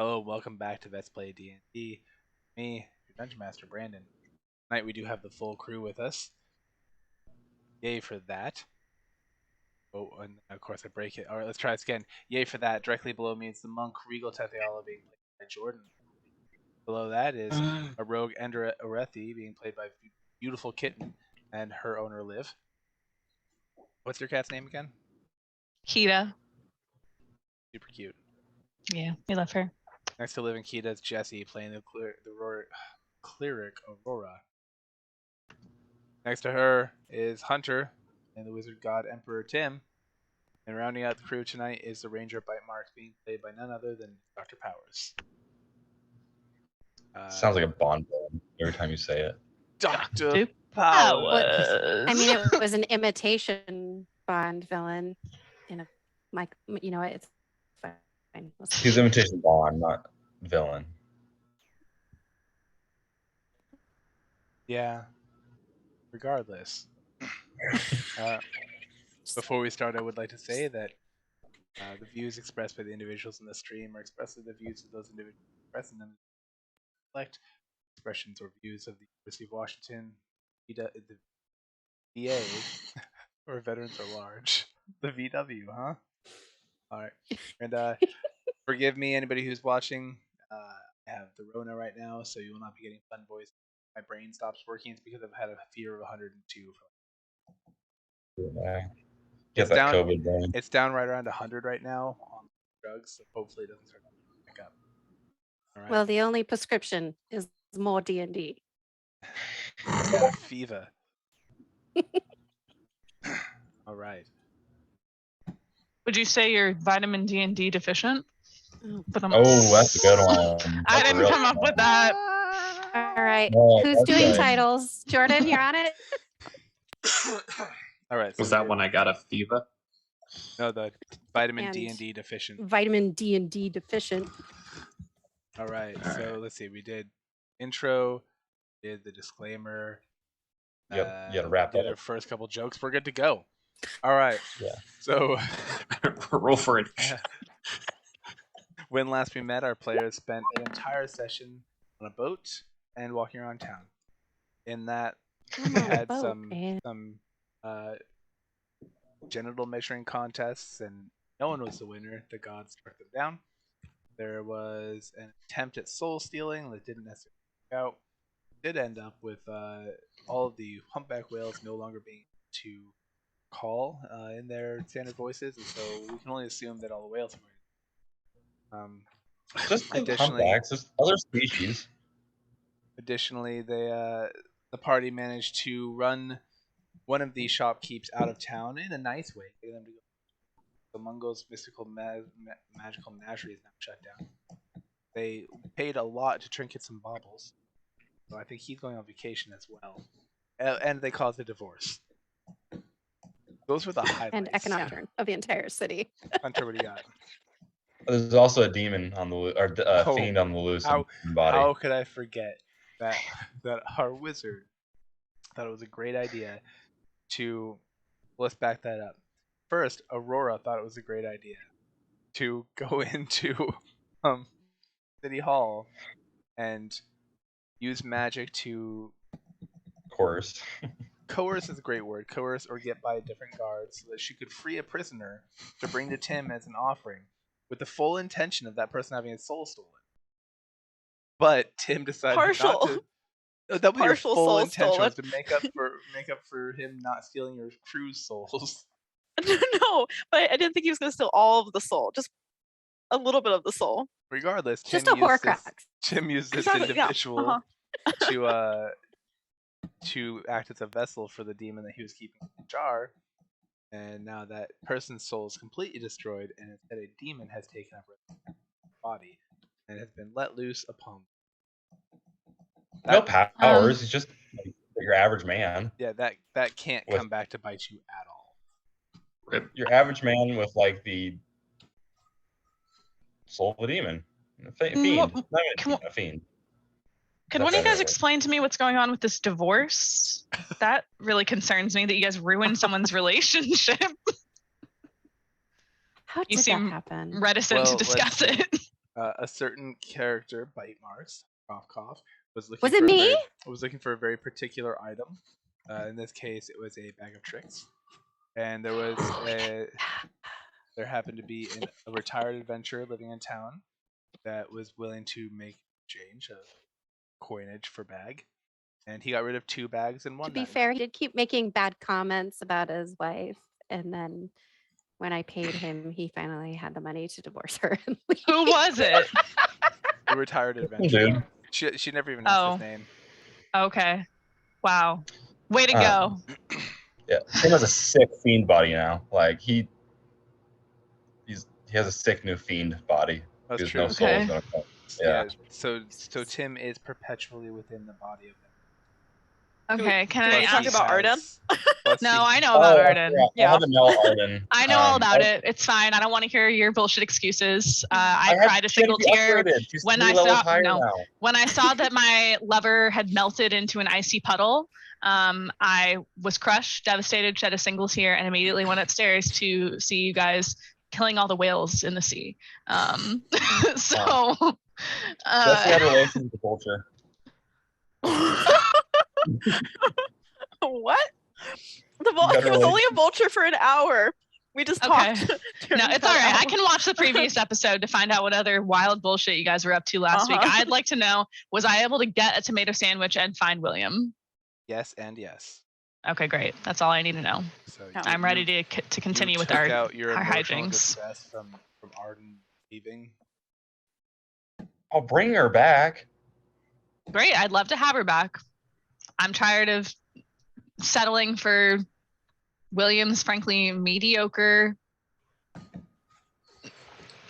Hello, welcome back to Let's Play D&D. Me, your Dungeon Master, Brandon. Tonight we do have the full crew with us. Yay for that. Oh, and of course I break it. Alright, let's try this again. Yay for that. Directly below me is the monk Regal Tetheala being played by Jordan. Below that is a rogue Endra Orethi being played by beautiful kitten and her owner Liv. What's your cat's name again? Kita. Super cute. Yeah, we love her. Next to Liv and Kita is Jesse playing the cleric Aurora. Next to her is Hunter and the wizard god Emperor Tim. And rounding out the crew tonight is the ranger Bite Mark being played by none other than Dr. Powers. Sounds like a Bond villain every time you say it. Dr. Powers. I mean, it was an imitation Bond villain. It's fine. He's imitation Bond, not villain. Yeah. Regardless. Before we start, I would like to say that the views expressed by the individuals in the stream are expressly the views of those individuals expressing them. Reflect expressions or views of the University of Washington, the VA, or Veterans at Large. The VW, huh? Alright. And forgive me, anybody who's watching. I have the Rona right now, so you will not be getting fun voice. My brain stops working. It's because I've had a fever of 102. Yeah. Get that down, COVID brain. It's down right around 100 right now on drugs, so hopefully it doesn't start to pick up. All right. Well, the only prescription is more D&D. It's got a fever. All right. Would you say you're vitamin D and D deficient? Oh, that's a good one. I didn't come up with that. All right. No, Who's that's doing right. titles? Jordan, you're on it? All right. So Was that when I got a fever? No, the vitamin And D&D deficient. Vitamin D&D deficient. All right. All So right. let's see. We did intro, did the disclaimer. You gotta wrap did up. our first couple jokes. We're good to go. All right. Yeah. So Roll for it. when last we met, our players spent an entire session on a boat and walking around town. In that, we had some genital measuring contests, and no one was the winner. The gods struck them down. There was an attempt at soul stealing that didn't necessarily work out. It did end up with all of the humpback whales no longer being able to call in their standard voices, and so we can only assume that all the whales are going. Just the Additionally- humpbacks, there's other species. Additionally, the party managed to run one of the shopkeepers out of town in a nice way. Getting them to go. The Mungo's mystical magical menagerie is now shut down. They paid a lot to trinket some baubles, so I think he's going on vacation as well. And they caused a divorce. Those were the highlights. And economic turn of the entire city. Hunter, what do you got? There's also a demon on the fiend on the loose in the body. How could I forget that our wizard thought it was a great idea to, let's back that up. First, Aurora thought it was a great idea to go into City Hall and use magic to Coerce. Coerce is a great word. Coerce or get by different guards so that she could free a prisoner to bring to Tim as an offering, with the full intention of that person having his soul stolen. But Tim decided not to. That was your full intention was to make up for him not stealing your crew's souls. No, but I didn't think he was going to steal all of the soul, just a little bit of the soul. Regardless, Just a Horcrux. Tim used this Exactly, yeah, individual to act as a vessel for the demon that he was keeping in the jar, and now that person's soul is completely destroyed, and instead a demon has taken up his body and has been let loose upon. No powers. He's just like your average man. Yeah, that can't come back to bite you at all. Rip. Your average man with like the soul of a demon. A fiend. Not even a fiend. Can one of you guys explain to me what's going on with this divorce? That really concerns me that you guys ruined someone's relationship. How You did seem that happen? Reticent to discuss it. a certain character, Bite Marks, cough cough, was looking Was it for me? was looking for a very particular item. In this case, it was a bag of tricks, and there happened to be a retired adventurer living in town that was willing to make exchange of coinage for bag, and he got rid of 2 bags in one To be night. fair, he did keep making bad comments about his wife, and then when I paid him, he finally had the money to divorce her. And leave. Who was it? The retired adventurer. Dude. She never even asked Oh. his name. Okay. Wow. Way to go. Yeah, Tim has a sick fiend body now. Like he has a sick new fiend body. That's Because true. no soul Okay. is gonna come. Yeah. Yeah. So Tim is perpetually within the body of Okay. Can Can I we talk ask? about Arden? No, I know about Arden. Yeah. I'll have to know Arden. I know all about it. It's fine. I don't want to hear your bullshit excuses. I had cried a to single be tear upgraded. She's when 3 I levels saw higher no now. when I saw that my lover had melted into an icy puddle. I was crushed, devastated, shed a single tear, and immediately went upstairs to see you guys killing all the whales in the sea. So Jesse had relations with the vulture. What? He Better was only a relations. vulture for an hour. We just Okay. talked. no, during it's all that right. I hour. can watch the previous episode to find out what other wild bullshit you guys were up to last week. Uh-huh. I'd like to know, was I able to get a tomato sandwich and find William? Yes and yes. Okay, great. That's all I need to know. So Yeah. I'm ready to continue with took our out your emotional hijinks. distress from Arden leaving. I'll bring her back. Great. I'd love to have her back. I'm tired of settling for William's frankly mediocre Cock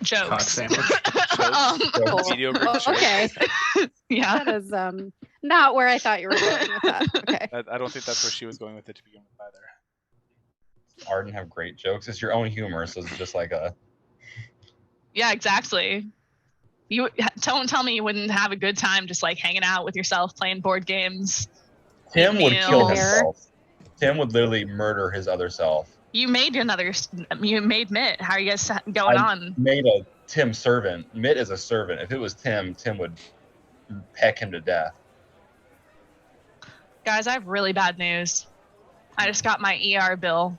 jokes. sandwich. Mediocre Oh, jokes. okay, Yeah. that is not where I thought you were going with that. Okay. I don't think that's where she was going with it to begin with either. Arden have great jokes. It's your own humor, so it's just like a. Yeah, exactly. You don't tell me you wouldn't have a good time just like hanging out with yourself, playing board games. Tim would kill Meals. himself. Tim would literally murder his other self. You made Mitt. How are you guys going on? Made a Tim servant. Mitt is a servant. If it was Tim, Tim would peck him to death. Guys, I have really bad news. I just got my ER bill.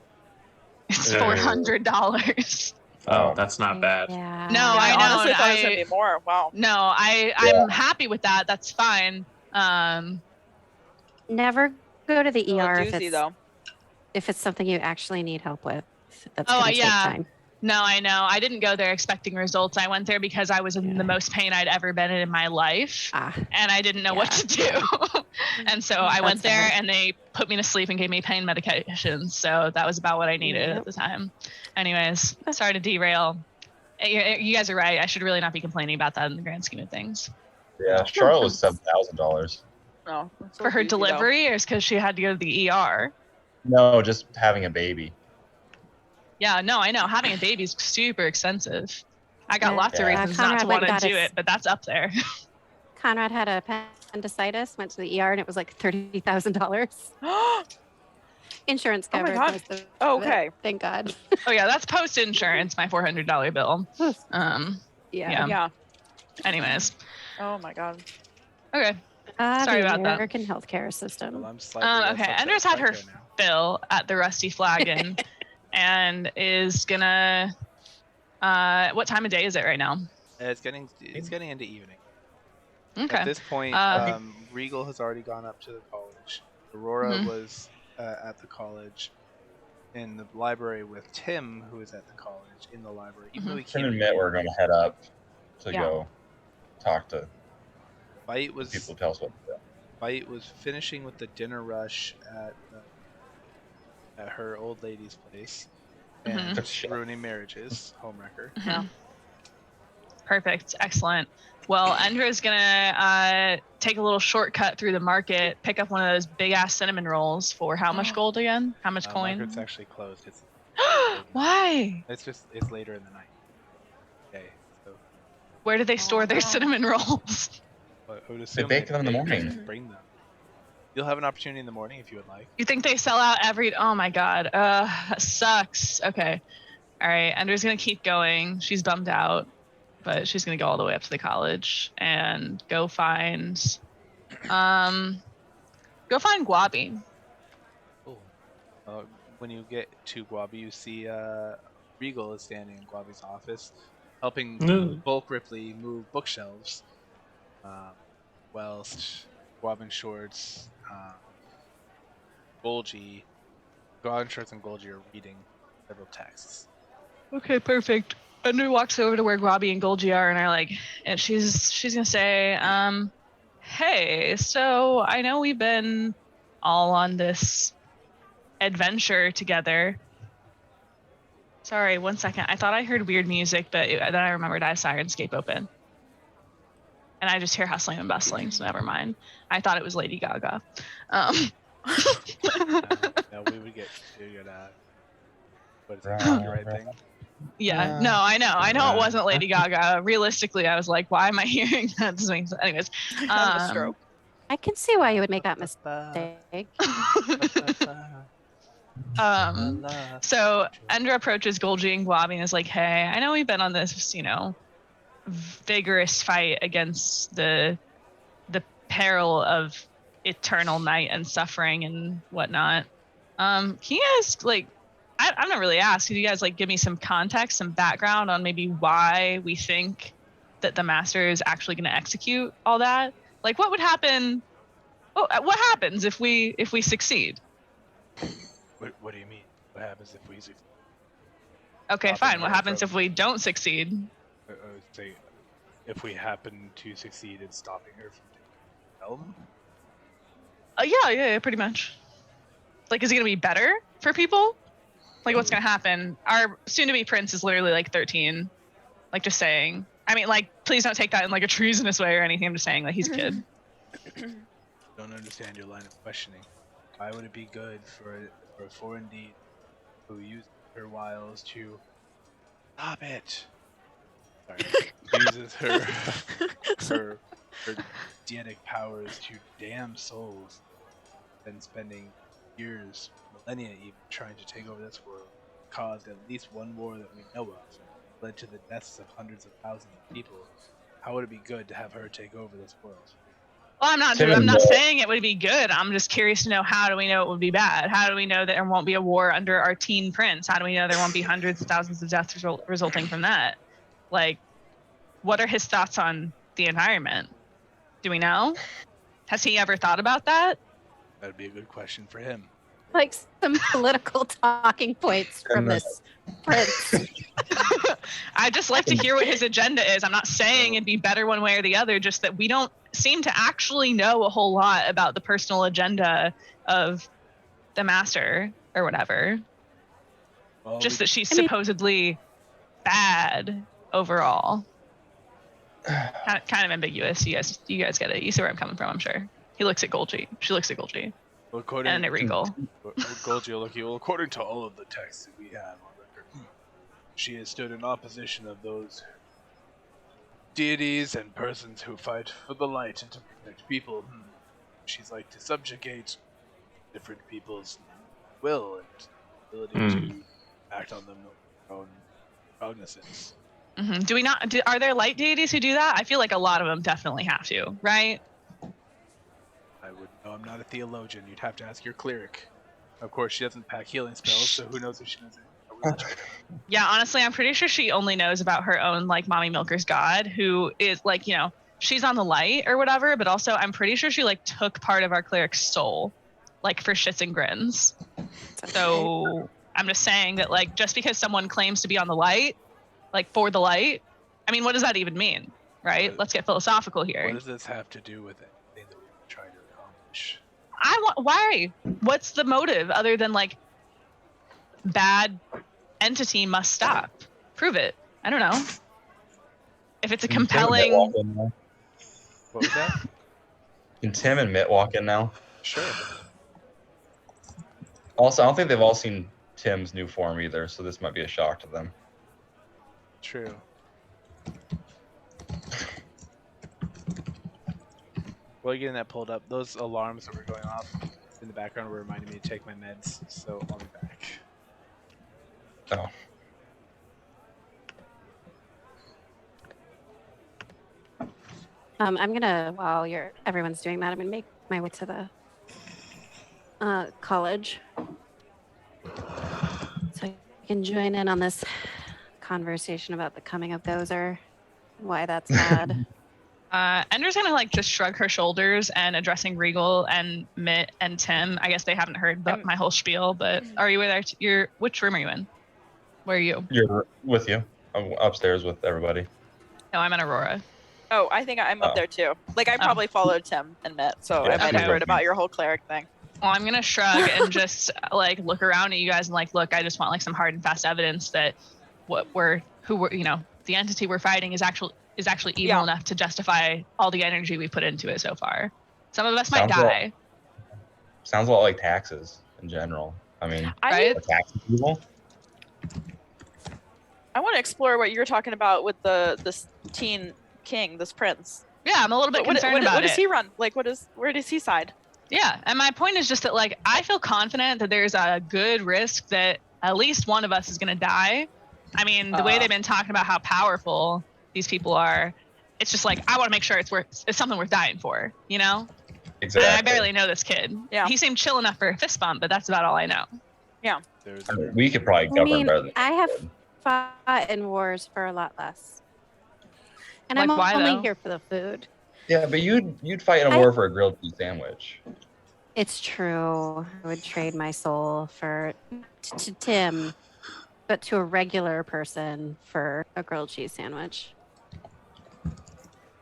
It's Ew. $400. Oh, that's not bad. Yeah. No, Yeah, I know. honestly and thought it was gonna be more. Wow. No, Yeah. I'm happy with that. That's fine. Never go to the ER if Doozy, it's, though. if it's something you actually need help with. That's Oh, gonna take yeah. time. No, I know. I didn't go there expecting results. I went there because I was in the most pain I'd ever been in my life, Ah, and I didn't know what to do. And so I went That's there, fair. and they put me to sleep and gave me pain medications. So that was about what I needed at Yep. the time. Anyways, sorry to derail. You guys are right. I should really not be complaining about that in the grand scheme of things. Yeah, Charlotte was $7,000. No. it's so For her doozy, though. delivery, or because she had to go to the ER? No, just having a baby. Yeah, no, I know. Having a baby is super expensive. I got Yeah. lots of Yeah. reasons not Conrad to went want and to got do his- it, but that's up there. Conrad had appendicitis, went to the ER, and it was like $30,000. Insurance Oh my covered God. most of Oh, it, okay. Thank God. Oh yeah, that's post insurance, my $400 bill. Yeah. Yeah. Anyways, Oh my God. okay. Sorry the about that. American healthcare Well, system. I'm slightly Okay, less Endra's upset had her right now. fill at the Rusty Flagon, and is gonna. What time of day is it right now? It's getting into evening. Okay. At this point, Uh, Regal has already gone up to the college. Aurora Mhm. was at the college in the library with Tim, who was at the college in the library. Even though he Tim came and Mitt were going to head up to Yeah. go talk to Bite was people to tell us what to do. Bite was finishing with the dinner rush at her old lady's place and Took a shit. ruining marriages, homewrecker. Mhm. Perfect. Excellent. Well, Endra's gonna take a little shortcut through the market, pick up one of those big ass cinnamon rolls for how much gold again? How much coin? Margaret's actually closed. It's Why? it's later in the night. Okay, so Where do they store their no. cinnamon rolls? I would assume bake them in the morning. just bring them. You'll have an opportunity in the morning if you would like. You think they sell out every? Oh my god. That sucks. Okay. All right. Endra's gonna keep going. She's bummed out. but she's gonna go all the way up to the college and go find Guabi. Cool. When you get to Guabi, you see Regal is standing in Guabi's office, helping No. Bulk Ripley move bookshelves, whilst Guabin Shorts, Golgi, Guabin Shorts and Golgi are reading several texts. Okay, perfect. Endra walks over to where Guabi and Golgi are and are like, and she's gonna say, hey, so I know we've been all on this adventure together. Sorry, 1 second. I thought I heard weird music, but then I remembered I have Sirenscape open. And I just hear hustling and bustling, so never mind. I thought it was Lady Gaga. No, we would get what is it? Copyright thing. Yeah, no, I know it wasn't Lady Gaga. Realistically, I was like, why am I hearing that? This makes sense. Anyways, Having a stroke. I can see why you would make that mistake. So Endra approaches Golgi and Guabi and is like, hey, I know we've been on this, vigorous fight against the peril of eternal night and suffering and whatnot. Can you guys I'm not really asked. Can you guys give me some context, some background on maybe why we think that the master is actually going to execute all that? What would happen? What happens if we succeed? What do you mean? What happens if we succeed? Okay, fine. What happens if we don't succeed? Say, if we happen to succeed in stopping her from taking the helm? Yeah, pretty much. Is it gonna be better for people? What's gonna happen? Our soon-to-be prince is literally 13. Just saying. I mean, please don't take that in a treasonous way or anything. I'm just saying, he's a kid. Don't understand your line of questioning. Why would it be good for a foreign deed who uses her wiles to stop it? Sorry, uses her deitic powers to damn souls, then spending years, millennia even, trying to take over this world, caused at least one war that we know of, led to the deaths of hundreds of thousands of people. How would it be good to have her take over this world? Well, I'm not saying it would be good. I'm just curious to know, how do we know it would be bad? How do we know that there won't be a war under our teen prince? How do we know there won't be hundreds of thousands of deaths resulting from that? What are his thoughts on the environment? Do we know? Has he ever thought about that? That'd be a good question for him. Some political talking points from this prince. I just like to hear what his agenda is. I'm not saying it'd be better one way or the other, just that we don't seem to actually know a whole lot about the personal agenda of the master or whatever. Well, just that she's supposedly bad overall. Kind of ambiguous. You guys get it. You see where I'm coming from, I'm sure. He looks at Golgi. She looks at Golgi. Well, and at Regal. Golgi will look at you. Well, according to all of the texts that we have on record, she has stood in opposition of those deities and persons who fight for the light and to protect people. She's to subjugate different people's will and ability to act on them with their own cognizance. Mm-hmm. Do we not? Are there light deities who do that? I feel like a lot of them definitely have to, right? I wouldn't know. I'm not a theologian. You'd have to ask your cleric. Of course, she doesn't pack healing spells, so who knows if she knows it. Yeah, honestly, I'm pretty sure she only knows about her own Mommy Milker's god, who is she's on the light or whatever. But also, I'm pretty sure she took part of our cleric's soul, for shits and grins. So I'm just saying that just because someone claims to be on the light, for the light, I mean, what does that even mean, right? Let's get philosophical here. What does this have to do with anything that we're trying to accomplish? Why? What's the motive other than bad entity must stop? Prove it. I don't know. If it's a compelling. What was that? Can Tim and Mitt walk in now? Sure. Also, I don't think they've all seen Tim's new form either, so this might be a shock to them. True. While you're getting that pulled up, those alarms that were going off in the background were reminding me to take my meds, so I'll be back. Oh. I'm gonna, while everyone's doing that, I'm gonna make my way to the college, so I can join in on this conversation about the coming of Gozer, why that's bad. Endra's gonna like just shrug her shoulders and addressing Regal and Mitt and Tim. I guess they haven't heard my whole spiel, but are you there? Which room are you in? Where are you? You're with you. I'm upstairs with everybody. No, I'm in Aurora. Oh, I think I'm up there too. Like I probably followed Tim and Mitt, so Yeah, I might have okay. heard about your whole cleric thing. Well, I'm gonna shrug and just like look around at you guys and like, look, I just want like some hard and fast evidence that the entity we're fighting is actually evil enough to justify all the energy we put into it so far. Some of us might die. Sounds a lot like taxes in general. I mean, right? are taxes evil? I want to explore what you're talking about with this teen king, this prince. Yeah, I'm a little bit concerned about it. What does he run? Like, where does he side? Yeah, and my point is just that like I feel confident that there's a good risk that at least one of us is gonna die. I mean, the way they've been talking about how powerful these people are, it's just like I want to make sure it's something worth dying for, you know? Exactly. And I barely know this kid. Yeah. He seemed chill enough for a fist bump, but that's about all I know. Yeah. I mean, we could probably govern better than I have fought in wars for a lot less. And Like, I'm why, only though? here for the food. Yeah, but you'd fight in a war for a grilled cheese sandwich. It's true. I would trade my soul to Tim, but to a regular person for a grilled cheese sandwich.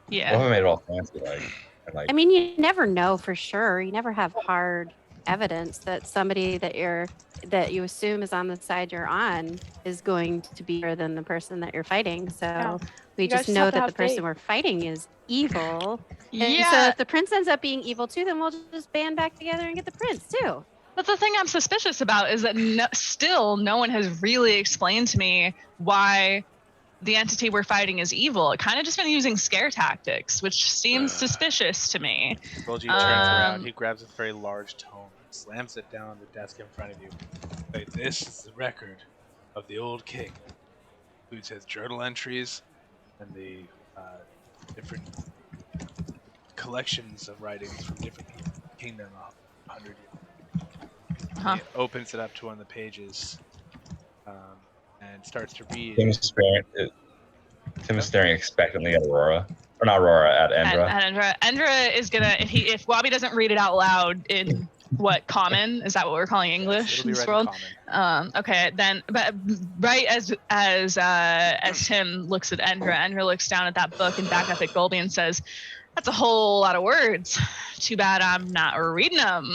Yeah. What if I made it all fancy like? I mean, you never know for sure. You never have hard evidence that somebody that you assume is on the side you're on is going to be better than the person that you're fighting. So we just know that the person we're fighting is evil. And so if the prince ends up being evil too, then we'll just band back together and get the prince too. But the thing I'm suspicious about is that still no one has really explained to me why the entity we're fighting is evil. It kind of just been using scare tactics, which seems suspicious to me. Golgi turns around, he grabs a very large tome, slams it down on the desk in front of you. Like, this is the record of the old king. It includes his journal entries and the different collections of writings from different people in the kingdom 100 years. He opens it up to one of the pages and starts to read. Tim is staring expectantly at Aurora. Or not Aurora, at Endra. At Endra is gonna, if Wabi doesn't read it out loud in what common, is that what we're calling English in this world? Okay, then, but right as Tim looks at Endra looks down at that book and back up at Golby and says, "That's a whole lot of words. Too bad I'm not reading them."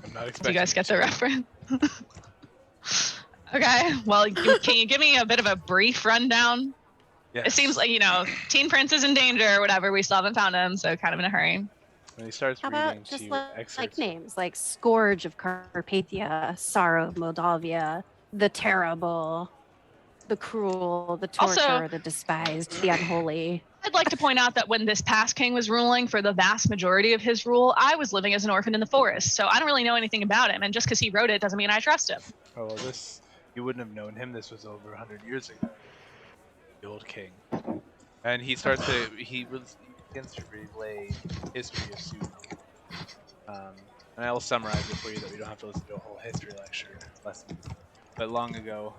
I'm not expecting. Do you guys get the reference? Okay, well, can you give me a bit of a brief rundown? Yes. It seems like, Teen Prince is in danger or whatever. We still haven't found him, so kind of in a hurry. When he starts reading about just excerpts. like names like Scourge of Carpathia, Sorrow of Moldavia, the Terrible, the Cruel, the Torturer, the Despised, the Unholy. I'd like to point out that when this past king was ruling, for the vast majority of his rule, I was living as an orphan in the forest, so I don't really know anything about him, and just because he wrote it doesn't mean I trust him. Oh, well, you wouldn't have known him. This was over 100 years ago. The old king. And he begins to relay history of Sudan. And I will summarize it for you, that we don't have to listen to a whole history lesson. But long ago,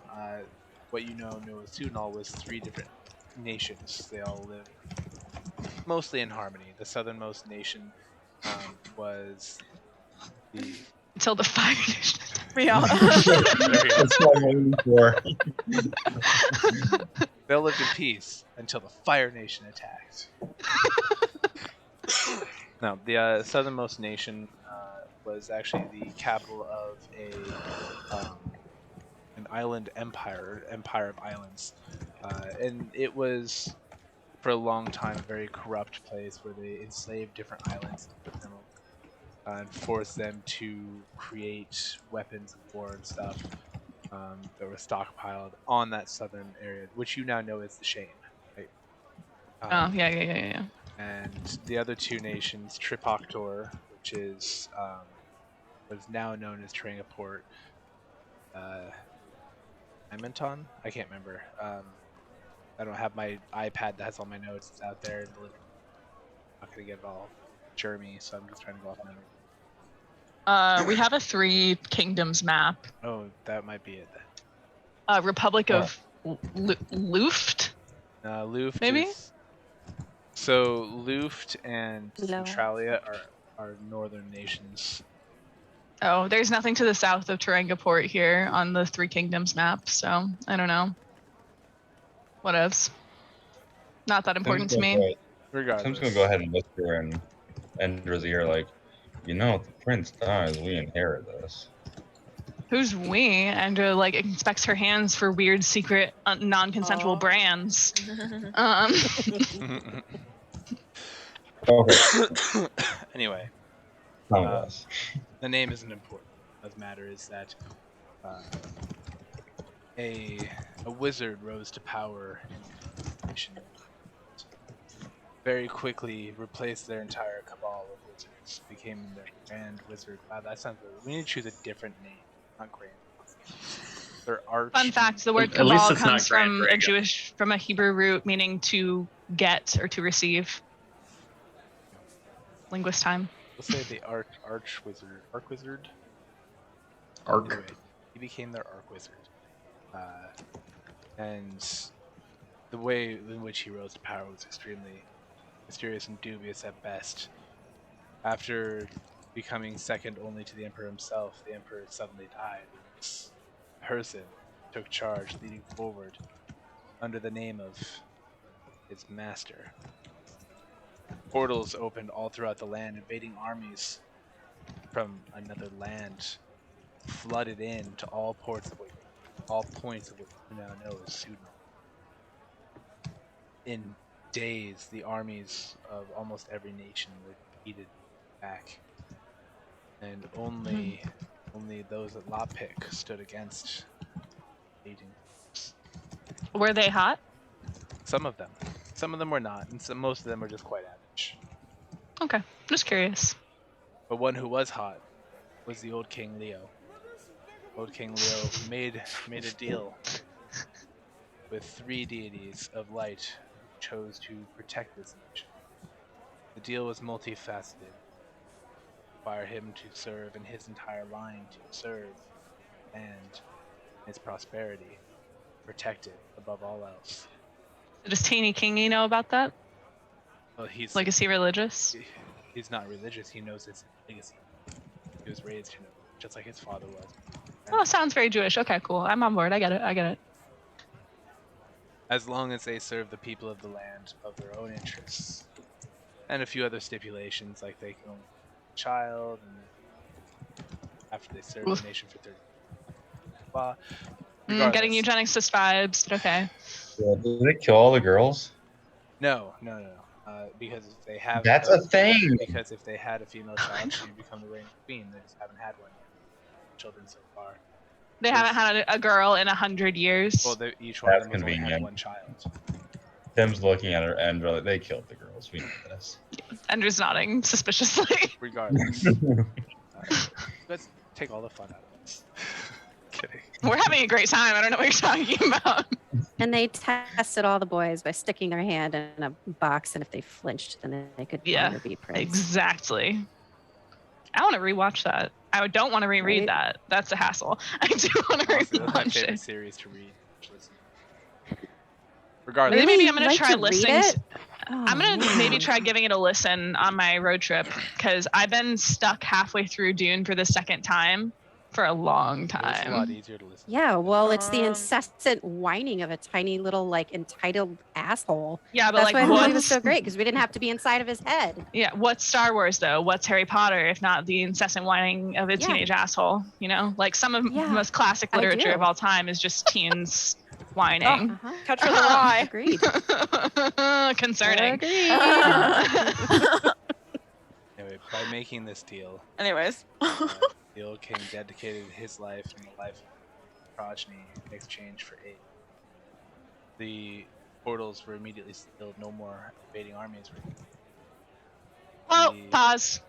what you know as Sudan was 3 different nations. They all lived mostly in harmony. The southernmost nation was the... Until the Fire Nation. Yeah. That's what I'm waiting for. They lived in peace until the Fire Nation attacked. No, the southernmost nation was actually the capital of an island empire of islands, and it was for a long time a very corrupt place where they enslaved different islands and forced them to create weapons of war and stuff that were stockpiled on that southern area, which you now know is the Shane, right? Yeah. And the other 2 nations, Tripoctor, which is what is now known as Terangaport, Imenton? I can't remember. I don't have my iPad that has all my notes. It's out there in the living room. not gonna get it all germy, so I'm just trying to go off memory. We have a 3 kingdoms map. Oh, that might be it then. Republic of Luft. Luft Maybe? So Luft and Loa. Centralia are northern nations. Oh, there's nothing to the south of Terangaport here on the 3 kingdoms map, so I don't know. Whatevs. Not that important to me. Regardless. Tim's gonna go ahead and whisper in Endra's ear, like, you know, if the prince dies, we inherit this. Who's we? Endra like inspects her hands for weird, secret, non-consensual Aw. brands. Okay. Anyway, Nonetheless. the name isn't important. What matters is that a wizard rose to power in the nation. Very quickly replaced their entire cabal of wizards, became the Grand Wizard. Wow, that sounds weird. We need to choose a different name, not Grand. Their arch. Fun fact: the word At least cabal it's not comes Grand from a Dragon. from a Hebrew root meaning to get or to receive. Linguist time. We'll say the arch wizard. Arc wizard? Arc. Anyway, he became their arc wizard. And the way in which he rose to power was extremely mysterious and dubious at best. After becoming second only to the Emperor himself, the Emperor suddenly died. This person took charge, leading forward under the name of his master. Portals opened all throughout the land, invading armies from another land flooded in to all points of what you now know as Sudan. In days, the armies of almost every nation were defeated back, and only those at Lockpick stood against invading. Were they hot? Some of them were not, and most of them were just quite average. Okay, just curious. But one who was hot was the old King Leo. Old King Leo made a deal with 3 deities of light who chose to protect this nation. The deal was multifaceted. Require him to serve and his entire line to serve and its prosperity, protect it above all else. Does Teeny Kingy know about that? Well, he's Like, is he religious? he's not religious. He knows his legacy. He was raised to know, just like his father was. Oh, sounds very Jewish. Okay, cool. I'm on board. I get it. As long as they serve the people of the land of their own interests, and a few other stipulations, like they can only have a child, and after they serve the nation for 30 years. Getting eugenicist vibes, but okay. Yeah, did they kill all the girls? No. Because if they have That's a thing. Because if they had a female child, she'd become the reigning queen. They just haven't had one children so far. They haven't had a girl in 100 years. Well, each one of That's them has only had convenient. one child. Tim's looking at her and like, they killed the girls. We know this. Endra's nodding suspiciously. Regardless, let's take all the fun out of this. Kidding. We're having a great time. I don't know what you're talking about. And they tested all the boys by sticking their hand in a box, and if they flinched, then they could no longer be prince. Exactly. I want to rewatch that. I don't want to reread Right? that. That's a hassle. I do want to Also, that's my rewatch favorite it. series to read. Regardless, Maybe Really? I'm gonna You'd like try to read listening. it? Oh, I'm gonna man. maybe try giving it a listen on my road trip because I've been stuck halfway through Dune for the second time for a long it's a lot time. easier to listen. Yeah, well, it's the Um, incessant whining of a tiny little, like, entitled asshole. Yeah, but That's like, why the movie was what's so great, because we didn't have to be inside of his head. what's Star Wars though? What's Harry Potter if not the incessant whining of a Yeah. teenage asshole? You know, like some of Yeah, the most classic I literature do. of all time is just teens whining. Uh-huh. Catcher in the Rye. Agreed. Concerning. Agreed. Anyway, by making this deal, Anyways. the old king dedicated his life and the life of progeny in exchange for aid. The portals were immediately sealed. No more invading armies were. Oh, The- pause.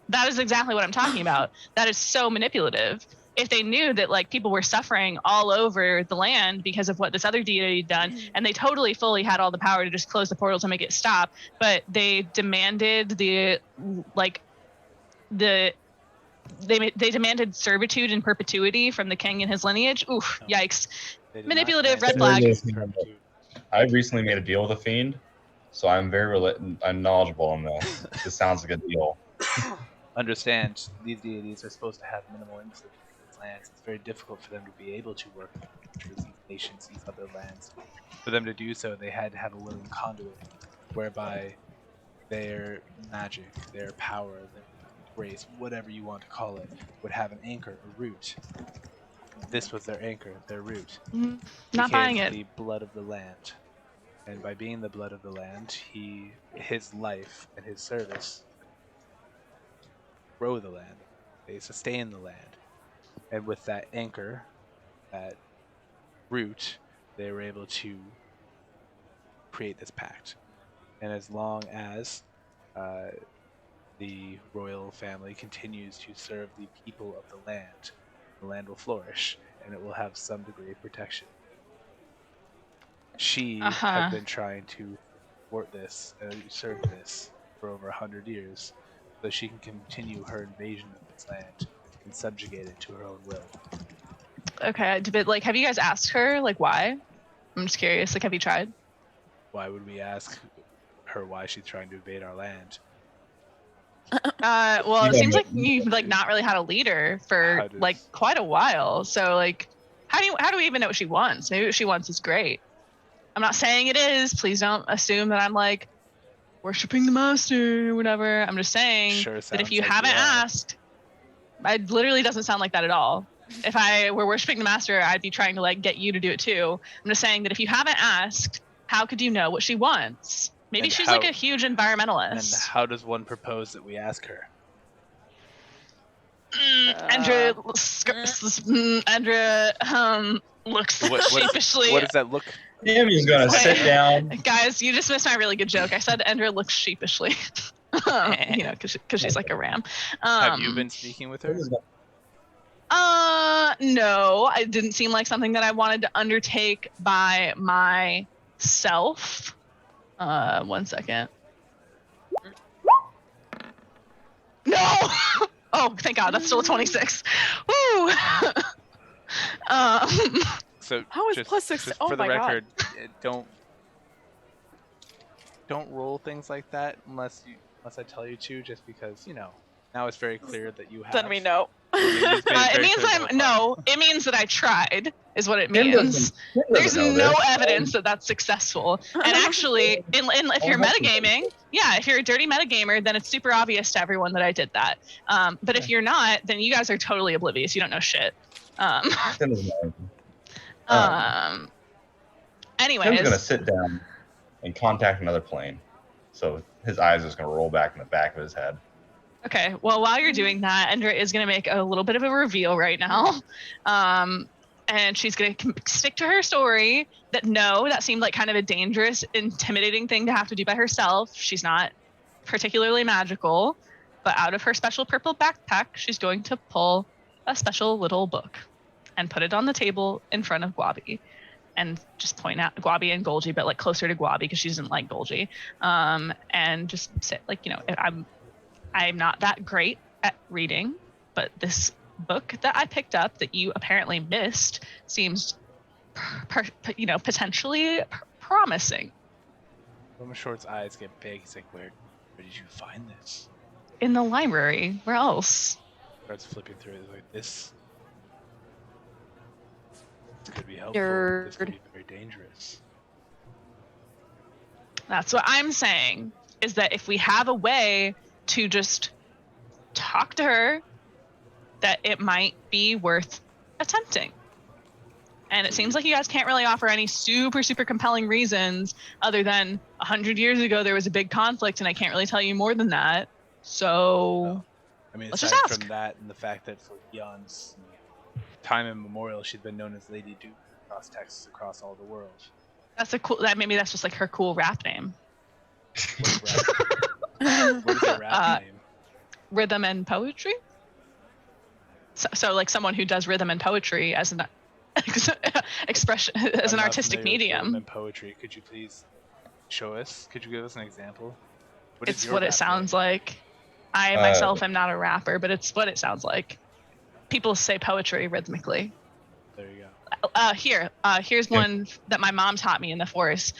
That is exactly what I'm talking about. That is so manipulative. if they knew that like people were suffering all over the land because of what this other deity had done, and they totally fully had all the power to just close the portal to make it stop, but they demanded they demanded servitude and perpetuity from the king and his lineage. Oof, No. yikes. They did not Manipulative, demand red flag. perpetuity. I recently made a deal with a fiend, so I'm I'm knowledgeable on this. This sounds like a deal. Understand, these deities are supposed to have minimal influence in these lands. It's very difficult for them to be able to work with these nations, these other lands. For them to do so, they had to have a willing conduit, whereby their magic, their power, their grace, whatever you want to call it, would have an anchor, a root. This was their anchor, their root. Not buying Became it. the blood of the land. And by being the blood of the land, his life and his service grow the land. They sustain the land. And with that anchor, that root, they were able to create this pact. And as long as the royal family continues to serve the people of the land will flourish, and it will have some degree of protection. She had been trying to thwart this, usurp this, for over 100 years, so she can continue her invasion of this land and subjugate it to her own will. Okay, but like, have you guys asked her like why? I'm just curious. Like, have you tried? Why would we ask her why she's trying to invade our land? Well, it seems like you've like not really had a leader for like quite a while. So like, how do we even know what she wants? Maybe what she wants is great. I'm not saying it is. Please don't assume that I'm like worshiping the master or whatever. I'm just saying that if you haven't asked, it literally doesn't sound like that at all. If I were worshiping the master, I'd be trying to like get you to do it too. I'm just saying that if you haven't asked, how could you know what she wants? Maybe she's like a huge environmentalist. And how does one propose that we ask her? Endra looks sheepishly. What does that look? Sammy's gonna sit down. Guys, you just missed my really good joke. I said Endra looks sheepishly. Because she's like a ram. Have you been speaking with her? No, it didn't seem like something that I wanted to undertake by myself. 1 second. No! Oh, thank God, that's still a 26. Woo! So how is plus 6? Just oh for the my record, God. don't roll things like that unless I tell you to. Just because now it's very clear that you have. Then we know. It means that I tried, is what it means. There's no evidence that that's successful. And actually, if you're metagaming, if you're a dirty metagamer, then it's super obvious to everyone that I did that. But if you're not, then you guys are totally oblivious. You don't know shit. Anyways. Tim's gonna sit down and contact another plane. So his eyes are just gonna roll back in the back of his head. Okay, well, while you're doing that, Endra is going to make a little bit of a reveal right now. And she's going to stick to her story that that seemed like kind of a dangerous, intimidating thing to have to do by herself. She's not particularly magical, but out of her special purple backpack, she's going to pull a special little book and put it on the table in front of Guabi. And just point out Guabi and Golgi, but like closer to Guabi because she doesn't like Golgi. And just say, like, I'm not that great at reading, but this book that I picked up that you apparently missed seems, potentially promising. Wilma Short's eyes get big. He's like, where did you find this? In the library. Where else? Starts flipping through it. He's like, this could be helpful. This could be very dangerous. That's what I'm saying, is that if we have a way to just talk to her, that it might be worth attempting. And it seems like you guys can't really offer any super, super compelling reasons other than 100 years ago there was a big conflict and I can't really tell you more than that. So let's aside just ask. From that and the fact that for eons, time immemorial, she's been known as Lady Duke across Texas, across all the world. Maybe that's just like her cool rap name. What is her rap name? Rhythm and Poetry? So like someone who does rhythm and poetry as an expression, as I'm an not artistic familiar with rhythm medium. and poetry. Could you please show us? Could you give us an example? What is It's your what it rap sounds name? like. I myself am not a rapper, but it's what it sounds like. People say poetry rhythmically. There you go. Here's one that my mom taught me in the forest.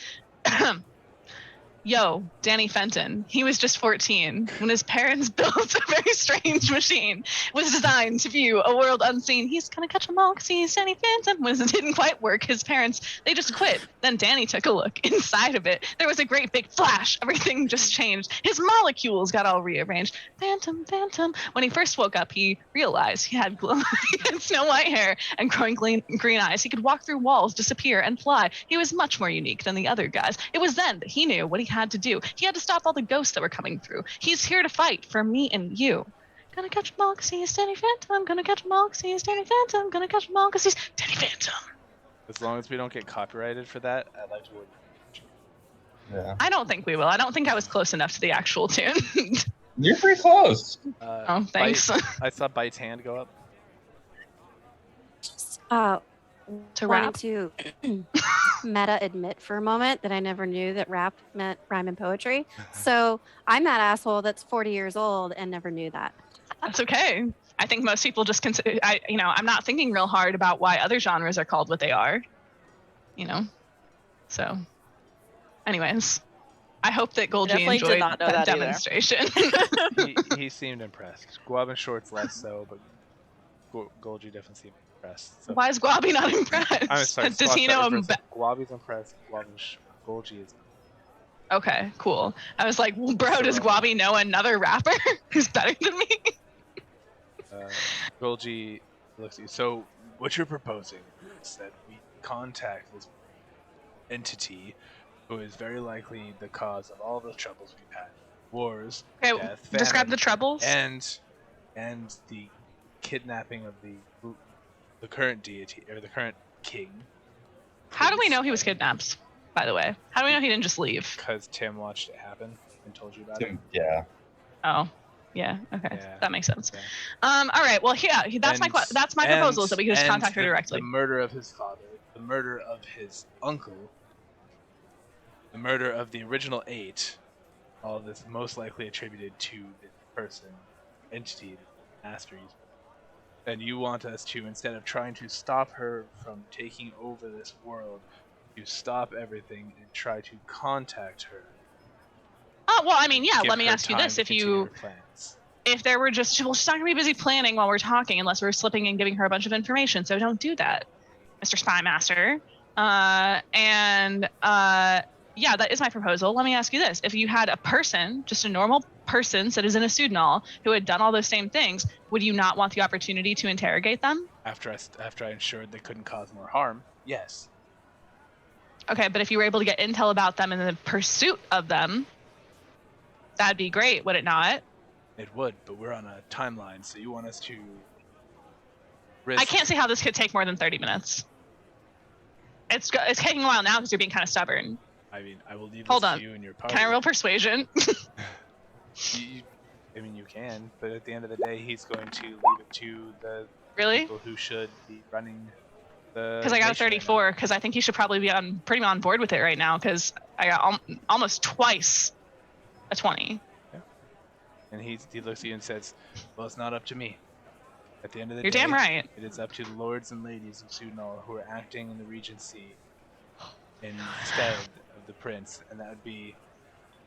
Yo, Danny Fenton. He was just 14 when his parents built a very strange machine. It was designed to view a world unseen. He's gonna catch them all because he's Danny Fenton. When it didn't quite work, his parents, they just quit. Then Danny took a look inside of it. There was a great big flash. Everything just changed. His molecules got all rearranged. Phantom, phantom. When he first woke up, he realized he had snow white hair and growing green eyes. He could walk through walls, disappear, and fly. He was much more unique than the other guys. It was then that he knew what he had to do. He had to stop all the ghosts that were coming through. He's here to fight for me and you. Gonna catch 'em all 'cause he's Danny Phantom. Gonna catch 'em all 'cause he's Danny Phantom. Gonna catch 'em all 'cause he's Danny Phantom. As long as we don't get copyrighted for that, I'd like to work. Yeah. I don't think we will. I don't think I was close enough to the actual tune. You're pretty close. Oh, thanks. I saw Bite's hand go up. To Wanted rap? to meta admit for a moment that I never knew that rap meant rhyme and poetry. So I'm that asshole that's 40 years old and never knew that. That's okay. I think most people just consider. I'm not thinking real hard about why other genres are called what they are. So, anyways, I hope that Golgi Definitely did enjoyed not know that that either. demonstration. He seemed impressed. Guab and Shorts less so, but Golgi definitely seemed impressed. So. Why is Guabi not impressed? I'm sorry. Does he know him? Guabi's impressed. Golgi is. Okay, cool. I was like, well, bro, does So, Guabi know another rapper who's better than me? Golgi looks at you. So what you're proposing is that we contact this entity who is very likely the cause of all the troubles we've had. Wars, Okay, death, describe famine, the troubles. and the kidnapping of the current deity or the current king. How do we know he was kidnapped? By the way, how do we know he didn't just leave? Because Tim watched it happen and told you about it. Yeah. Oh, yeah. Okay, Yeah. that makes sense. Yeah. All right. Well, yeah, that's my proposal is that we could just and contact her directly. The murder of his father, the murder of his uncle, the murder of the original 8. All of this most likely attributed to this person, entity, the master. And you want us to, instead of trying to stop her from taking over this world, to stop everything and try to contact her. Oh, well, I mean, yeah, Give let me her ask you time this. to continue her plans. If there were just, well, she's not going to be busy planning while we're talking unless we're slipping and giving her a bunch of information. So don't do that, Mr. Spy Master. Yeah, that is my proposal. Let me ask you this. If you had a person, just a normal person, citizen of Sudanol, who had done all those same things, would you not want the opportunity to interrogate them? After I ensured they couldn't cause more harm, yes. Okay, but if you were able to get intel about them in the pursuit of them, that'd be great, would it not? It would, but we're on a timeline, so you want us to risk... I can't see how this could take more than 30 minutes. It's taking a while now because you're being kind of stubborn. I mean, I will leave Hold this on. to you and your party. Can I roll persuasion? I mean, you can, but at the end of the day, he's going to leave it to the Really? people who should be running the... Because I got a nation right now. 34, because I think you should probably be pretty on board with it right now, because I got almost twice a 20. Yeah. And he looks at you and says, well, it's not up to me. At the end of the You're day, damn right. it is up to the lords and ladies of Sudanol who are acting in the Regency instead of the prince, and that would be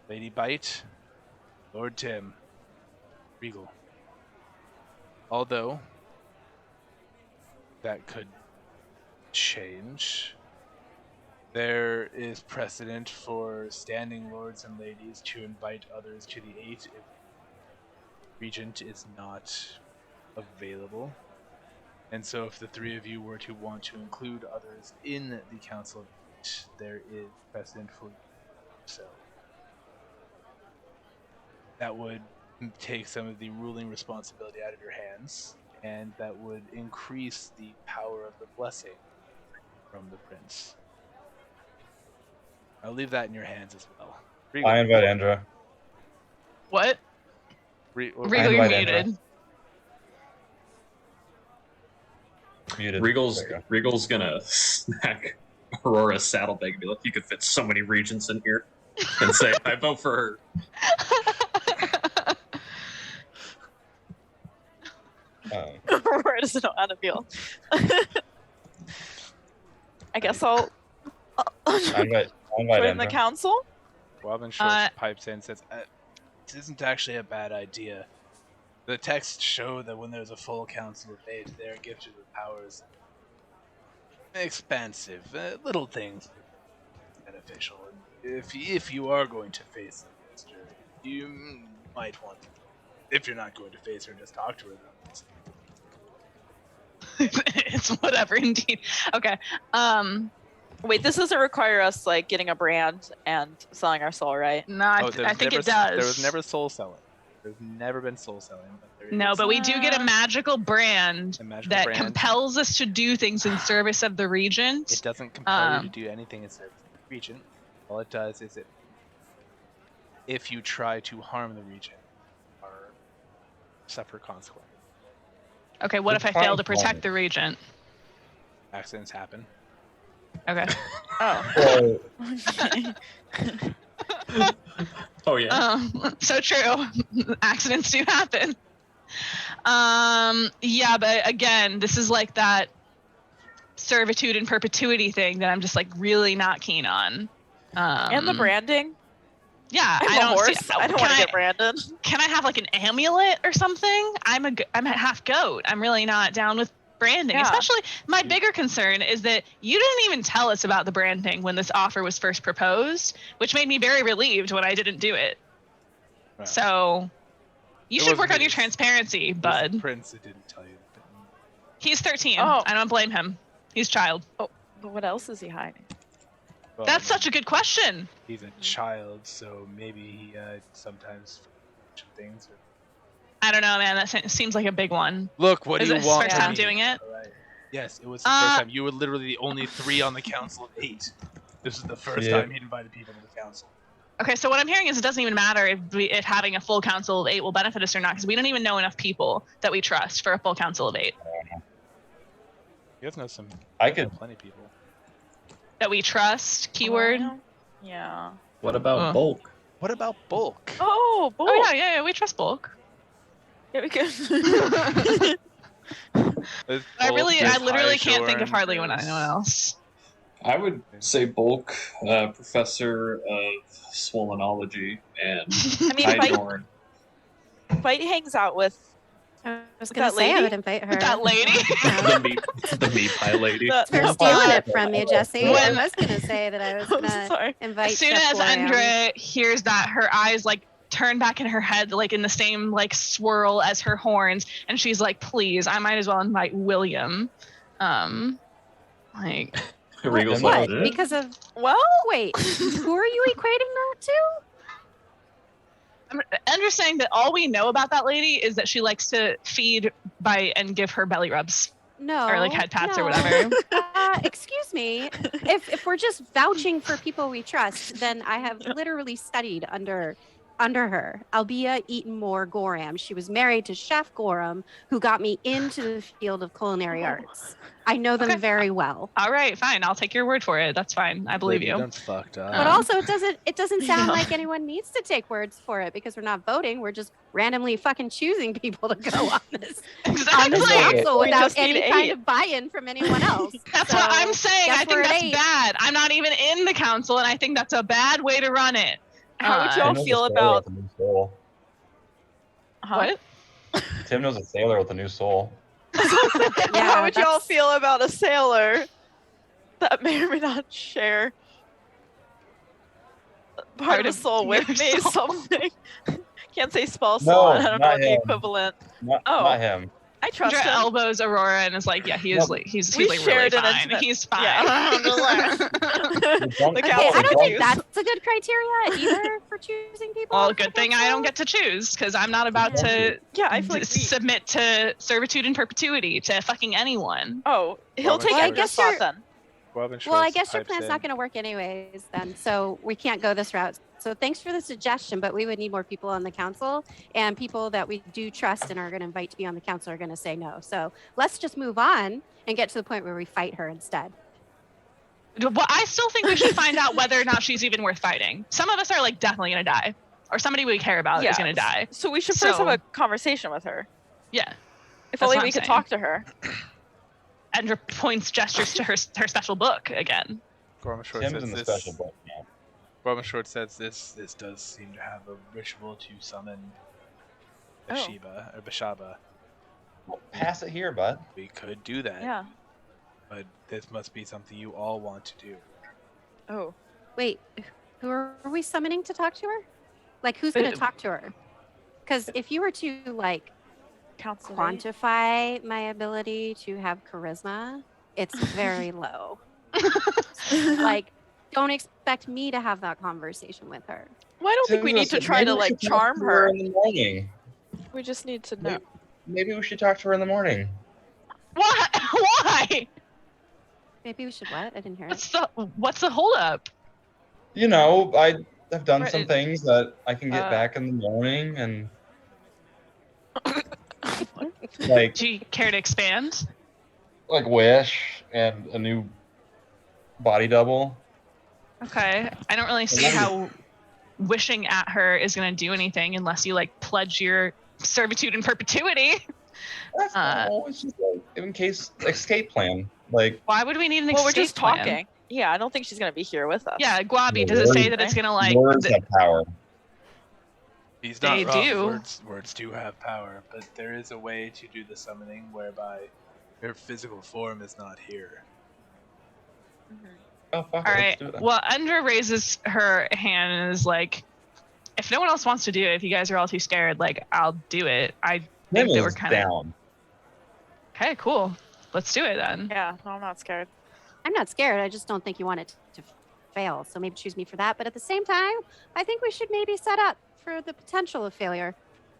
Lady Bite, Lord Tim, Regal. Although that could change. There is precedent for standing lords and ladies to invite others to the 8 if Regent is not available. And so if the 3 of you were to want to include others in the Council of 8, there is precedent for so. That would take some of the ruling responsibility out of your hands, and that would increase the power of the blessing from the prince. I'll leave that in your hands as well. Regal. I invite Endra. What? Regal, Regal, you're invite Endra. muted. Muted. Regal's gonna smack Aurora's saddlebag and be like, "You could fit so many regions in here," and say, "I vote for her." Aurora doesn't know how to feel. I guess I'll invite join the Endra. council. Wobbin Shorts pipes in and says, "This isn't actually a bad idea. The texts show that when there's a full council of 8, they are gifted with powers. Expansive, little things beneficial. If you are going to face the minister, you might want to. If you're not going to face her, just talk to her. It's whatever, indeed. Okay. Wait, this doesn't require us like getting a brand and selling our soul, right? No, I think it does. There was never soul selling. There's never been soul selling. But we do get a magical brand that compels us to do things in service of the regent. It doesn't compel you to do anything in service of the regent. All it does is if you try to harm the regent, or suffer consequences. Okay, what if I fail to protect the regent? Accidents happen. Okay. Oh. Oh yeah. So true. Accidents do happen. Yeah, but again, this is like that servitude and perpetuity thing that I'm just like really not keen on. And the branding. Yeah, I don't want to get branded. Can I have like an amulet or something? I'm a half goat. I'm really not down with branding. Yeah. Especially my bigger concern is that you didn't even tell us about the branding when this offer was first proposed, which made me very relieved when I didn't do it. Wow. So you should work on your transparency, bud. Prince, it didn't tell you. He's 13. Oh. I don't blame him. He's a child. Oh, but what else is he hiding? Well, That's such a good question. He's a child, so maybe he sometimes things. I don't know, man. That seems like a big one. Look, what Is do it you his want? first from time me? doing it? All right. Yes, it was the first time. You were literally the only 3 on the council of 8. This is the first time he'd invited people to the council. Okay, so what I'm hearing is it doesn't even matter if having a full council of 8 will benefit us or not, because we don't even know enough people that we trust for a full council of 8. You guys know some. Plenty of people. That we trust. Keyword. Yeah. What about bulk? What about bulk? Oh, bulk. Oh yeah, we trust bulk. Yeah, we could. I literally can't think of hardly anyone else. I would say bulk, professor of swollenology, and I mean, Hydorn. Fight hangs out with I was going that to say I lady? would invite her. That lady? the meat pie lady. You're stealing it from me, Jesse. I When- was going to say that I was going to sorry. invite As soon Chef as Boream. Endra hears that, her eyes like turn back in her head, like in the same like swirl as her horns, and she's like, "Please, I might as well invite William." Like, Regal's What? like, Because of... Well, Wait, who are you equating that to? Endra's saying that all we know about that lady is that she likes to feed by and give her belly rubs. No. Or, like, head pats or no. whatever. Excuse me. If we're just vouching for people we trust, then I have literally studied under her. Albia eaten more Goram. She was married to Chef Goram, who got me into the field of culinary arts. I know them very well. All right, fine. I'll take your word for it. That's fine. I believe you. Done fucked up. But also, it doesn't sound like anyone needs to take words for it because we're not voting. We're just randomly fucking choosing people to go on this Exactly. council We without just need any kind 8. of buy-in from anyone else. That's So, what I'm saying. guess I think we're at that's 8. bad. I'm not even in the council, and I think that's a bad way to run it. How would y'all Tim knows a feel sailor about? with a new soul. What? Tim knows a sailor with a new soul. How would y'all that's- feel about a sailor that may or may not share part of the soul with your me? soul. Something. Can't say spell No, slot. I don't know not what the him. equvalent. Not Oh. him. I trust Endra him. elbows Aurora and is like, "Yeah, he is. No. Like, he's We like really shared an fine. intimate- He's fine." Yeah. You don't- The Okay, council I don't think confused. that's a good criteria either for choosing people. Well, for good the thing I don't council. get to choose because I'm not about to Yeah, I feel like we. submit to servitude and perpetuity to fucking anyone. Oh, he'll Well, take I Endra's guess spot you're- then. Wobbin Well, I Shorts guess your pipes plan's in. not going to work anyways then, so we can't go this route. So thanks for the suggestion, but we would need more people on the council, and people that we do trust and are going to invite to be on the council are going to say no. So let's just move on and get to the point where we fight her instead. Well, I still think we should find out whether or not she's even worth fighting. Some of us are like definitely gonna die, or somebody we care about is gonna die. So we should first have So- a conversation with her. Yeah. If That's only what we I'm could saying. talk to her. Endra gestures to her special book again. Gormashort Tim's says in the this. special book now. Gormashort says this does seem to have a ritual to summon Beshaba. Well, pass it here, bud. We could do that, Yeah. but this must be something you all want to do. Oh. Wait, who are we summoning to talk to her? Like, who's going to talk to her? Because if you were to like Council. quantify my ability to have charisma, it's very low. Like, don't expect me to have that conversation with her. Well, I don't think we need to try to Maybe we like should talk charm to her. in the morning. We just need to know. Maybe we should talk to her in the morning. Why? Why? Maybe we should what? I didn't hear it. What's the holdup? You know, I have done Right, some it- things that I can get uh, back in the morning, and like Do you care to expand? wish and a new body double. Okay. I don't really see how wishing at her is going to do anything unless you like pledge your servitude in perpetuity. That's it's just like in case escape plan. Like Why would we need an Well, we're escape just plan? talking. Yeah, I don't think she's gonna be here with us. Yeah, Guabi, Yeah, does it say words- that it's going to like... words have power. He's not They wrong. do. Words do have power, but there is a way to do the summoning whereby your physical form is not here. Oh fuck! All it, let's right. do it then. Well, Endra raises her hand and is like, if no one else wants to do it, if you guys are all too scared, like, I'll do it. I Tim think they were is kind of... down. Okay, cool. Let's do it then. Yeah, no, I'm not scared. I'm not scared. I just don't think you want it to fail. So maybe choose me for that. But at the same time, I think we should maybe set up for the potential of failure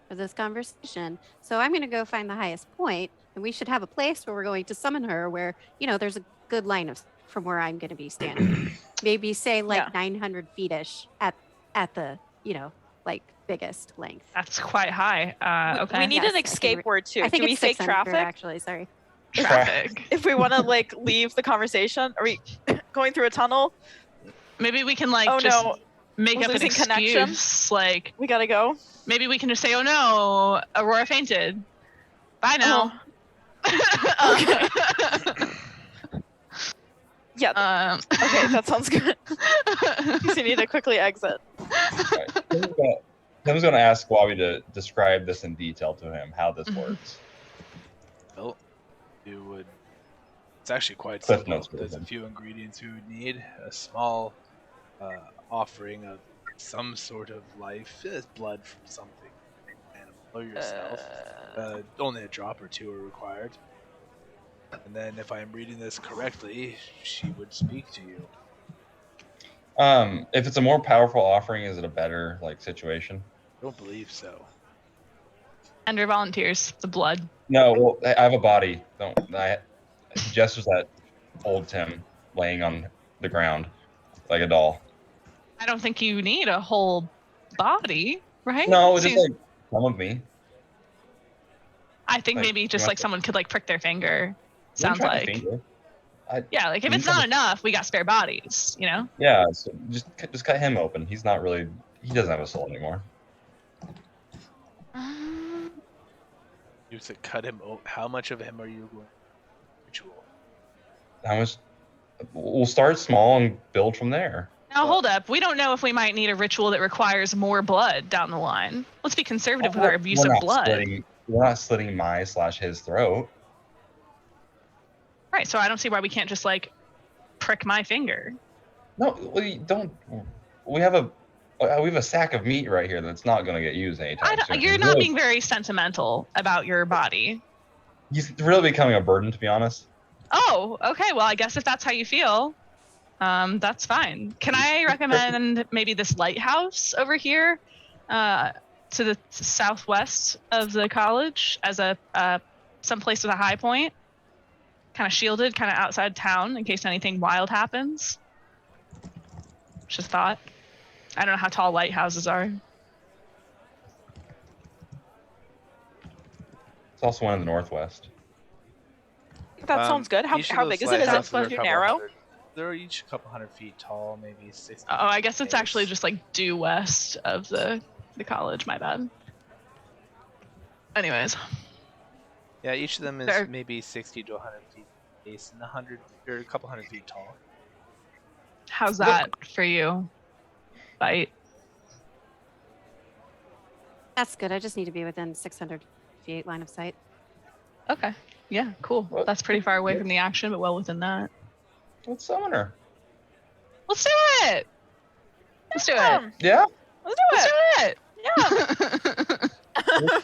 for this conversation. So I'm going to go find the highest point, and we should have a place where we're going to summon her where, there's a good line of from where I'm going to be standing. Maybe say like Yeah. 900 feet-ish at the, like biggest length. That's quite high. Okay. We need Yes, an I can escape word too. I think Do we it's fake 600 traffic? actually. Sorry. Traffic. If we want to like leave the conversation, are we going through a tunnel? Maybe we can like Oh, just no. make We're up an losing connection? excuse. Like We gotta go. maybe we can just say, "Oh no, Aurora fainted. Bye now." Okay. Yeah. Okay, that sounds good. You need to quickly exit. Right. Tim's gonna ask Wabi to describe this in detail to him, how this works. Well, you would. It's actually quite Cliff simple. notes There's a version. few ingredients you would need: a small offering of some sort of life, blood from something, animal or yourself. Only a drop or two are required. And then, if I am reading this correctly, she would speak to you. If it's a more powerful offering, is it a better situation? I don't believe so. Endra volunteers. The blood. No, well, I have a body. I gestures at old Tim laying on the ground like a doll. I don't think you need a whole body, right? No, just Seems- like some of me. I think like, maybe just you like want- someone could like prick their finger. I'm Sounds trying to like. finger. Yeah, like if You it's not can- enough, we got spare bodies, you know? Yeah, so just cut him open. He's not really. He doesn't have a soul anymore. You said cut him. How much of him are you going? Ritual. How much? We'll start small and build from there. Now hold up. We don't know if we might need a ritual that requires more blood down the line. Let's be conservative with our use We're of not blood. We're not slitting my/his throat. Right, so I don't see why we can't just like prick my finger. No, we don't. We have a sack of meat right here that's not going to get used anytime soon. You're He's not really- being very sentimental about your body. He's really becoming a burden, to be honest. Oh, okay. Well, I guess if that's how you feel, that's fine. Can I recommend maybe this lighthouse over here, to the southwest of the college, as a someplace with a high point, kind of shielded, kind of outside town in case anything wild happens? Just a thought. I don't know how tall lighthouses are. It's also one in the northwest. That sounds good. How Each of how those big is it? Is lighthouses it are a too couple narrow? hundred- They're each a couple hundred feet tall, maybe 60. Oh, I guess it's base. actually just like due west of the college. My bad. Anyways, Yeah, each of them is They're- maybe 60 to 100 feet base and or a couple hundred feet tall. how's that for you? Bite. That's good. I just need to be within 600 feet line of sight. Okay. Yeah, cool. What? That's pretty far away from the action, but well within that. Let's summon her. Let's do it. Let's do it. Yeah? Let's do Let's it. do it. Yeah.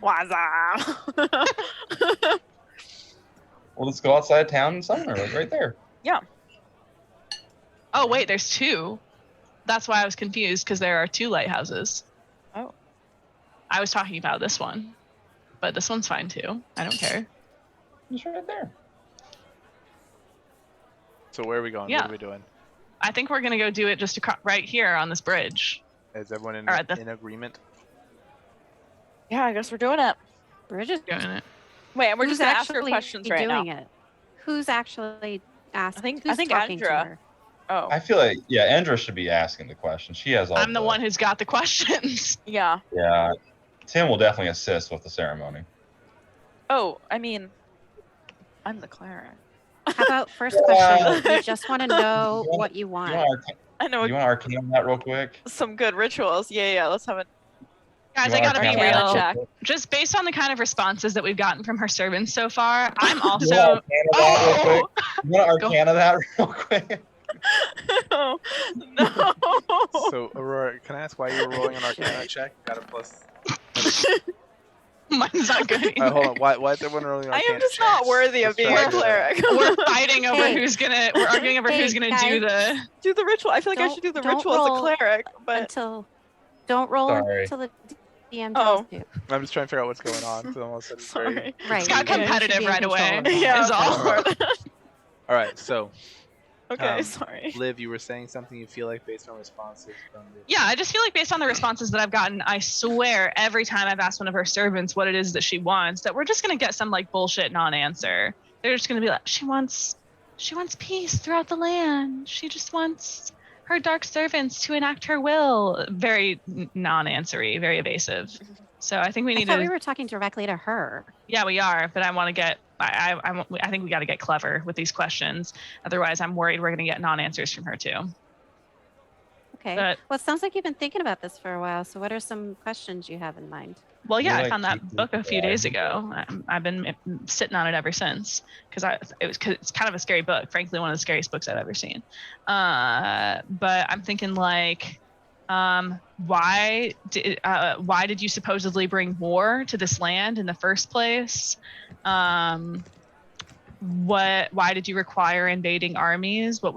Waza. Well, let's go outside town and summon her, like right there. Oh wait, there's two. That's why I was confused because there are two lighthouses. Oh. I was talking about this one, but this one's fine too. I don't care. Just right there. So where are we going? Yeah. What are we doing? I think we're gonna go do it just right here on this bridge. Is everyone in, All right, in agreement? Yeah, I guess we're doing it. Bridget, Doing it. Wait, and we're who's just gonna ask her actually questions right now. doing it? Who's actually asking? I think talking to Endra. her? Oh, I feel like, yeah, Endra should be asking the question. She has all I'm the one who's got the questions. yeah. Yeah. Tim will definitely assist with the ceremony. Oh, I mean, I'm the cleric. How about first Yeah. question? We just want to know what you You want. want I know to arcane that real quick? some good rituals. Yeah, let's have it. Guys, You I wanna gotta be arcane Arcana that real. check. real quick? Just based on the kind of responses that we've gotten from her servants so far, I'm You wanna also. arcana that real quick? Oh! You want to Go. arcana that real quick? No, no. So, Aurora, can I ask why you were rolling an Arcana check? Got a plus. Mine's not good either. Hold on. Why is everyone rolling an I Arcana am just checks? not worthy of Let's being try a to- cleric. We're fighting over Hey. we're arguing over who's Hey, gonna do the. do the ritual. I feel like I Don't- should do the don't ritual as a roll cleric, but Don't roll Sorry. until the DM Oh. tells you. I'm just trying to figure out what's going on. So almost it's very- sorry. Right. It's got you should competitive be in right control away. of that. Yeah, Is all. All right. So, Okay, sorry. Liv, you were saying something you feel like based on responses from the. Yeah, I just feel like based on the responses that I've gotten, I swear every time I've asked one of her servants what it is that she wants, that we're just gonna get some like bullshit non-answer. They're just gonna be like, she wants peace throughout the land. She just wants her dark servants to enact her will. Very non-answery, very evasive. So I think we I need thought to. we were talking directly to her. Yeah, we are, but I want to get. I think we got to get clever with these questions. Otherwise, I'm worried we're gonna get non-answers from her too. Okay. But Well, it sounds like you've been thinking about this for a while. So, what are some questions you have in mind? well, yeah, You're I like found that keeping book a few the days eye. ago. I've been sitting on it ever since because it's kind of a scary book. Frankly, one of the scariest books I've ever seen. But I'm thinking like, why did you supposedly bring war to this land in the first place? Why did you require invading armies? What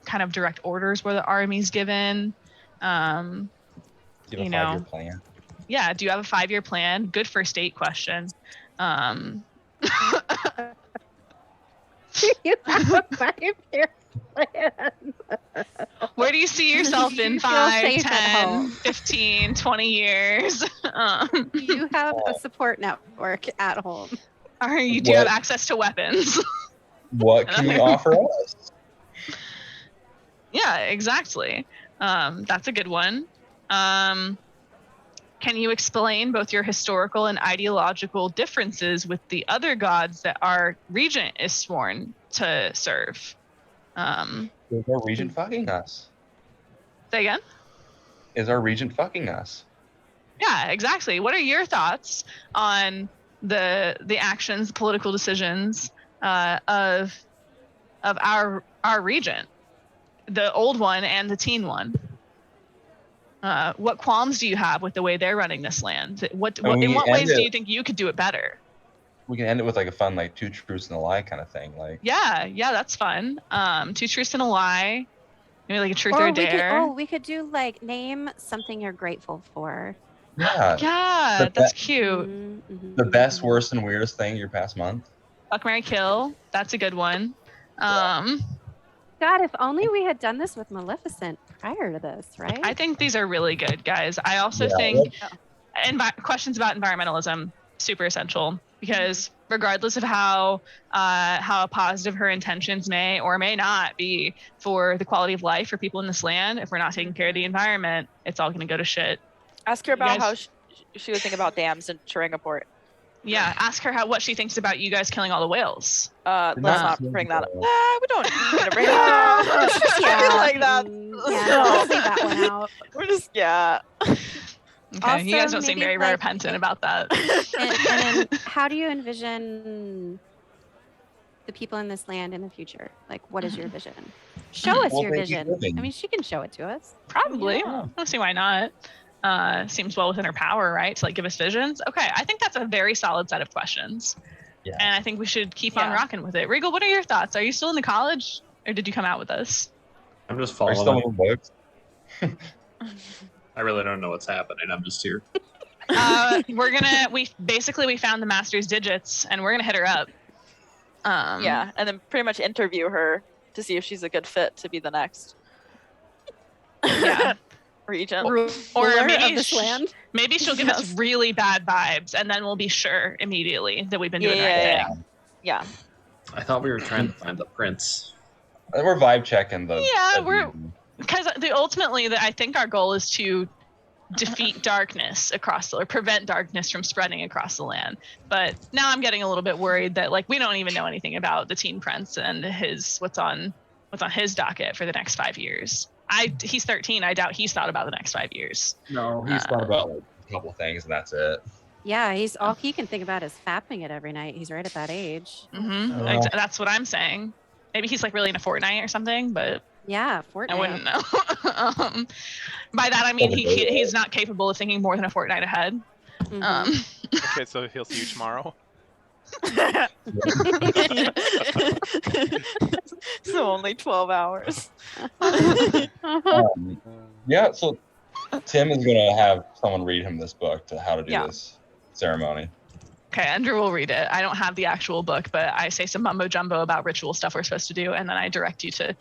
kind of direct orders were the armies given? Do you have You a 5-year know. plan? Yeah, do you have a 5-year plan? Good first date question. You have a 5-year plan. Where do you see yourself Do in you feel 5, safe at 10, home? 15, 20 years? You have a support network at home. Do you have What? access to weapons? What can you offer us? Yeah, exactly. That's a good one. Can you explain both your historical and ideological differences with the other gods that our regent is sworn to serve? Is our regent fucking us? Say again? Is our regent fucking us? Yeah, exactly. What are your thoughts on the actions, political decisions of our regent, the old one and the teen one? What qualms do you have with the way they're running this land? In what ways do you think you could do it better? We can end it with like a fun, like 2 truths and a lie kind of thing. Like, Yeah, that's fun. 2 truths and a lie. Maybe like a truth or a dare. We could do like name something you're grateful for. yeah, Yeah, the that's be- cute. Mhm, the mhm, best, mhm. worst, and weirdest thing your past month. Fuck, marry, kill. That's a good one. God, if only we had done this with Maleficent. prior to this, right? I think these are really good, guys. I also Yeah, think questions about environmentalism super essential because regardless of how positive her intentions may or may not be for the quality of life for people in this land, if we're not taking care of the environment, it's all going to go to shit. Ask her You about how guys- she would think about dams in Sharingaport. Yeah, ask her what she thinks about you guys killing all the whales. Let's not not kill bring the that up. whales. We don't need to bring that up. Yeah, like that. yeah, No. let's leave that one out. We're just Okay, you guys Also, don't seem maybe, very like, repentant about that. And then how do you envision the people in this land in the future? Like, what is your vision? Show us Well, your they keep vision. living. I mean, she can show it to us. Probably. Yeah. I don't see why not. Seems well within her power, right? To like give us visions. Okay, I think that's a very solid set of questions. Yeah. And I think we should keep on Yeah. rocking with it. Regal, what are your thoughts? Are you still in the college or did you come out with us? I'm just Are you still following. in books? I really don't know what's happening. I'm just here. We found the master's digits and we're gonna hit her up. yeah, and then pretty much interview her to see if she's a good fit to be the next Yeah. regent. Or Ruler maybe of this land. maybe she'll give us Yes. really bad vibes and then we'll be sure immediately that we've been doing the right Yeah. thing. Yeah. I thought we were trying to find the prince. We're vibe checking the. Yeah, the- Because ultimately, I think our goal is to defeat darkness or prevent darkness from spreading across the land. But now I'm getting a little bit worried that like we don't even know anything about the Teen Prince and what's on his docket for the next 5 years. He's 13. I doubt he's thought about the next 5 years. No, he's thought about like, a couple things and that's it. Yeah, he's all he can think about is fapping it every night. He's right at that age. Yeah. That's what I'm saying. Maybe he's like really into Fortnite or something, but Yeah, Fortnite. I wouldn't know. By that I mean he's not capable of thinking more than a fortnight ahead. Mhm. Okay, so he'll see you tomorrow. So only 12 hours. Yeah, so Tim is gonna have someone read him this book to how to do Yeah. this ceremony. Okay, Endra will read it. I don't have the actual book, but I say some mumbo jumbo about ritual stuff we're supposed to do, and then I direct you to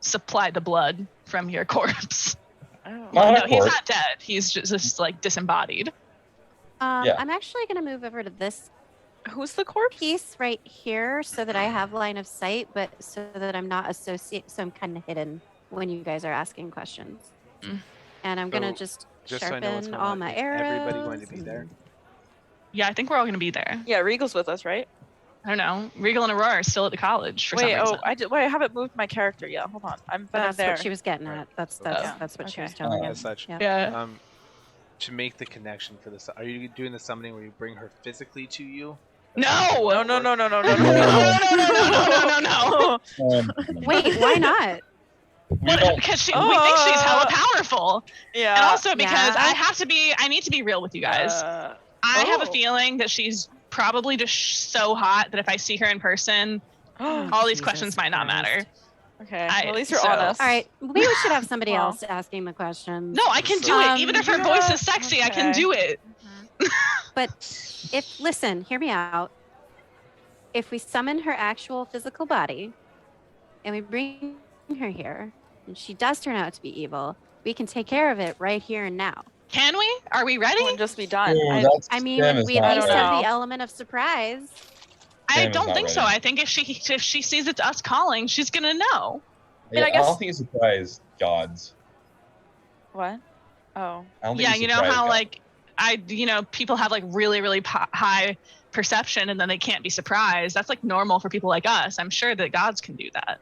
supply the blood from your corpse. Oh. Not No, a he's corpse. not dead. He's just like disembodied. Yeah. I'm actually going to move over to this Who's the corpse? piece right here so that I have line of sight, but so that I'm not so I'm kind of hidden when you guys are asking questions. Mm. And I'm going to So, just Just so I know what's sharpen going all on, my is arrows. everybody going to be there? Yeah, I think we're all gonna be there. Yeah, Regal's with us, right? I don't know. Regal and Aurora are still at the college for Wait, some reason. I haven't moved my character yet. Hold on. I'm That's there. what she was getting Right. at. That's Yeah. that's what she was Okay. telling Uh, us. As such, Yeah. Yeah. to make the connection for this, are you doing the summoning where you bring her physically to you? No! No, no, no, no, no, no, No, no, no, no, no. Wait, why not? We don't. Because we think she's hella powerful. Yeah. And also because Yeah. I need to be real with you guys. I have a oh. feeling that she's probably just so hot that if I see her in person, all these Jesus questions might not matter. Christ. Okay. I- Well, at least you're so- honest. All right, maybe we should have somebody Well. else asking the questions. No, I can do it. Even if her you voice know is sexy, I what? can Okay. do it. But listen, hear me out. If we summon her actual physical body and we bring her here and she does turn out to be evil, we can take care of it right here and now. Can we? Are we ready? Wouldn't just be done. Ooh, I- that's- I mean, Tim is we at not least ready. have the No. element of surprise. I Sam is don't not think so. ready. I think if she sees it's us calling, she's gonna know. Yeah, I I guess- don't think he's surprised gods. What? Oh. I don't think Yeah, he's you know surprised how gods. people have like really, really high perception and then they can't be surprised. That's like normal for people like us. I'm sure that gods can do that.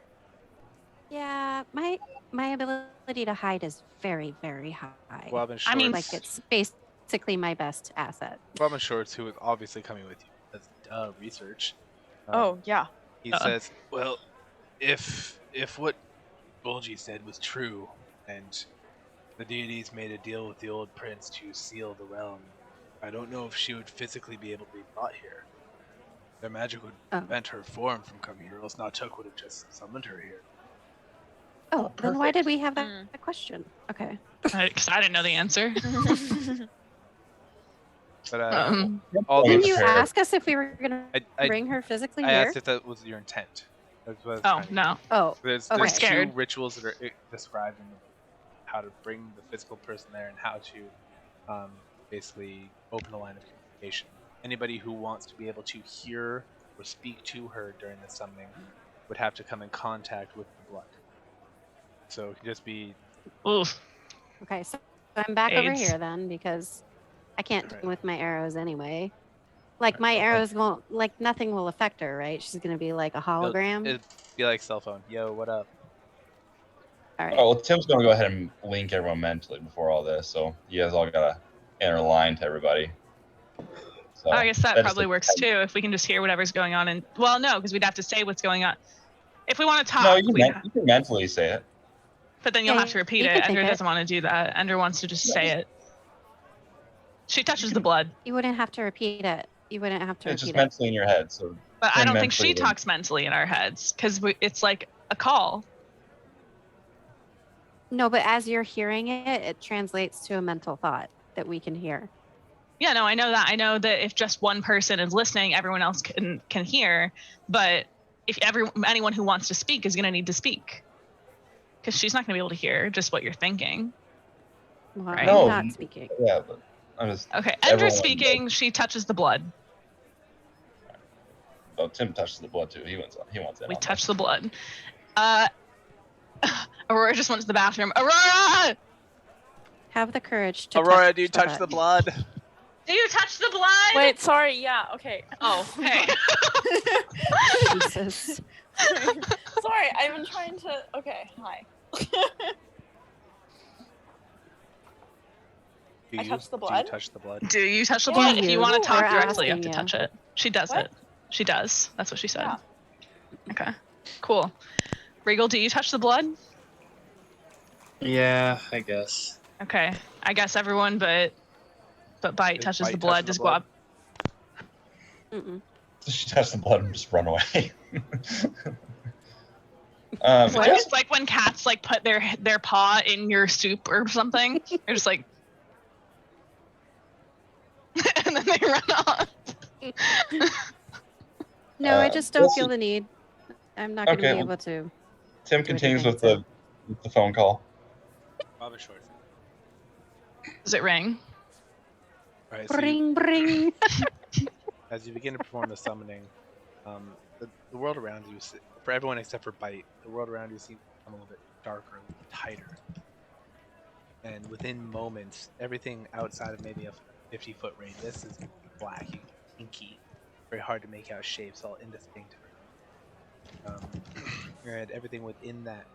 Yeah, my ability to hide is very, very high. Bob and Shorts, I mean, like it's basically my best asset. Bob and Shorts, who is obviously coming with you, does research. Oh, yeah. He says, "Well, if what Bulgy said was true, and the deities made a deal with the old prince to seal the realm, I don't know if she would physically be able to be brought here. Their magic would Oh. prevent her form from coming here, else Nautuk would have just summoned her here." Oh, then why did we have that Mm. question? Okay. Because I didn't know the answer. But All Didn't those you fair. ask us if we were gonna I bring her physically I here? asked if that was your intent. That's what I was Oh trying to- no. Oh, There's Okay. two Scared. rituals that are described in the book. how to bring the physical person there and how to basically open the line of communication. Anybody who wants to be able to hear or speak to her during the summoning would have to come in contact with the blood. So it can just be Oof. Okay, so I'm back over AIDS. here then because I can't do Alright. them with my arrows anyway. Like my Okay. arrows won't, like nothing will affect her, right? She's gonna be like a hologram. It'd be like cell phone. Yo, what up? All right. Oh, well, Tim's going to go ahead and link everyone mentally before all this, so you guys all got to enter line to everybody. So I guess that just probably works too. If we can just hear whatever's going on, and well, no, because we'd have to say what's going on. If we want to talk, No, you we'd can mentally say it. but then you'll Yeah, have to repeat you it. can think Endra it. doesn't want to do that. Endra wants to just say it. She touches the blood, You wouldn't have to repeat it. You wouldn't have to It's just repeat it. mentally in your head. So but I Tim don't think she mentally talks mentally in our heads because it's like a call. No, but as you're hearing it, it translates to a mental thought that we can hear. Yeah, no, I know that. I know that if just one person is listening, everyone else can hear. But if anyone who wants to speak is going to need to speak, because she's not going to be able to hear just what you're thinking. Well, Right. I'm No. not speaking. yeah, but I'm just. Okay, Everyone Endra's speaking. She touches the blood. Oh, Tim touches the blood too. He wants in. We on touch the blood. Aurora just went to the bathroom. Aurora, Have the courage to Aurora, touch do you touch the blood? do you touch the blood? Wait, sorry. Yeah. Okay. Oh, hey. Jesus. Sorry, I've been trying to. Okay. Hi. Do I you- touch the Do you blood? touch the blood? Do you touch the Yeah. blood? Do If you you? want to talk We're directly, you have to asking touch you. it. She does What? it. She does. That's what she said. Yeah. Okay. Cool. Regal, do you touch the blood? Yeah, I guess. Okay. I guess everyone but Bite Is touches Bite the blood. touching Does the blood? Guab? Mm-mm. She touches the blood and just run away. What? It's like when cats like put their paw in your soup or something. They're just like, and then they run off. No, I just don't let's feel see. the need. I'm not going to Okay, be well- able to. Tim Do continues anything, with the phone call. Bob is short. Does it ring? All right, so Bring, bring. as you begin to perform the summoning, the world around you, for everyone except for Bite, the world around you seems to become a little bit darker, a little bit tighter. And within moments, everything outside of maybe a 50-foot radius is black, inky, very hard to make out shapes, all indistinct. And everything within that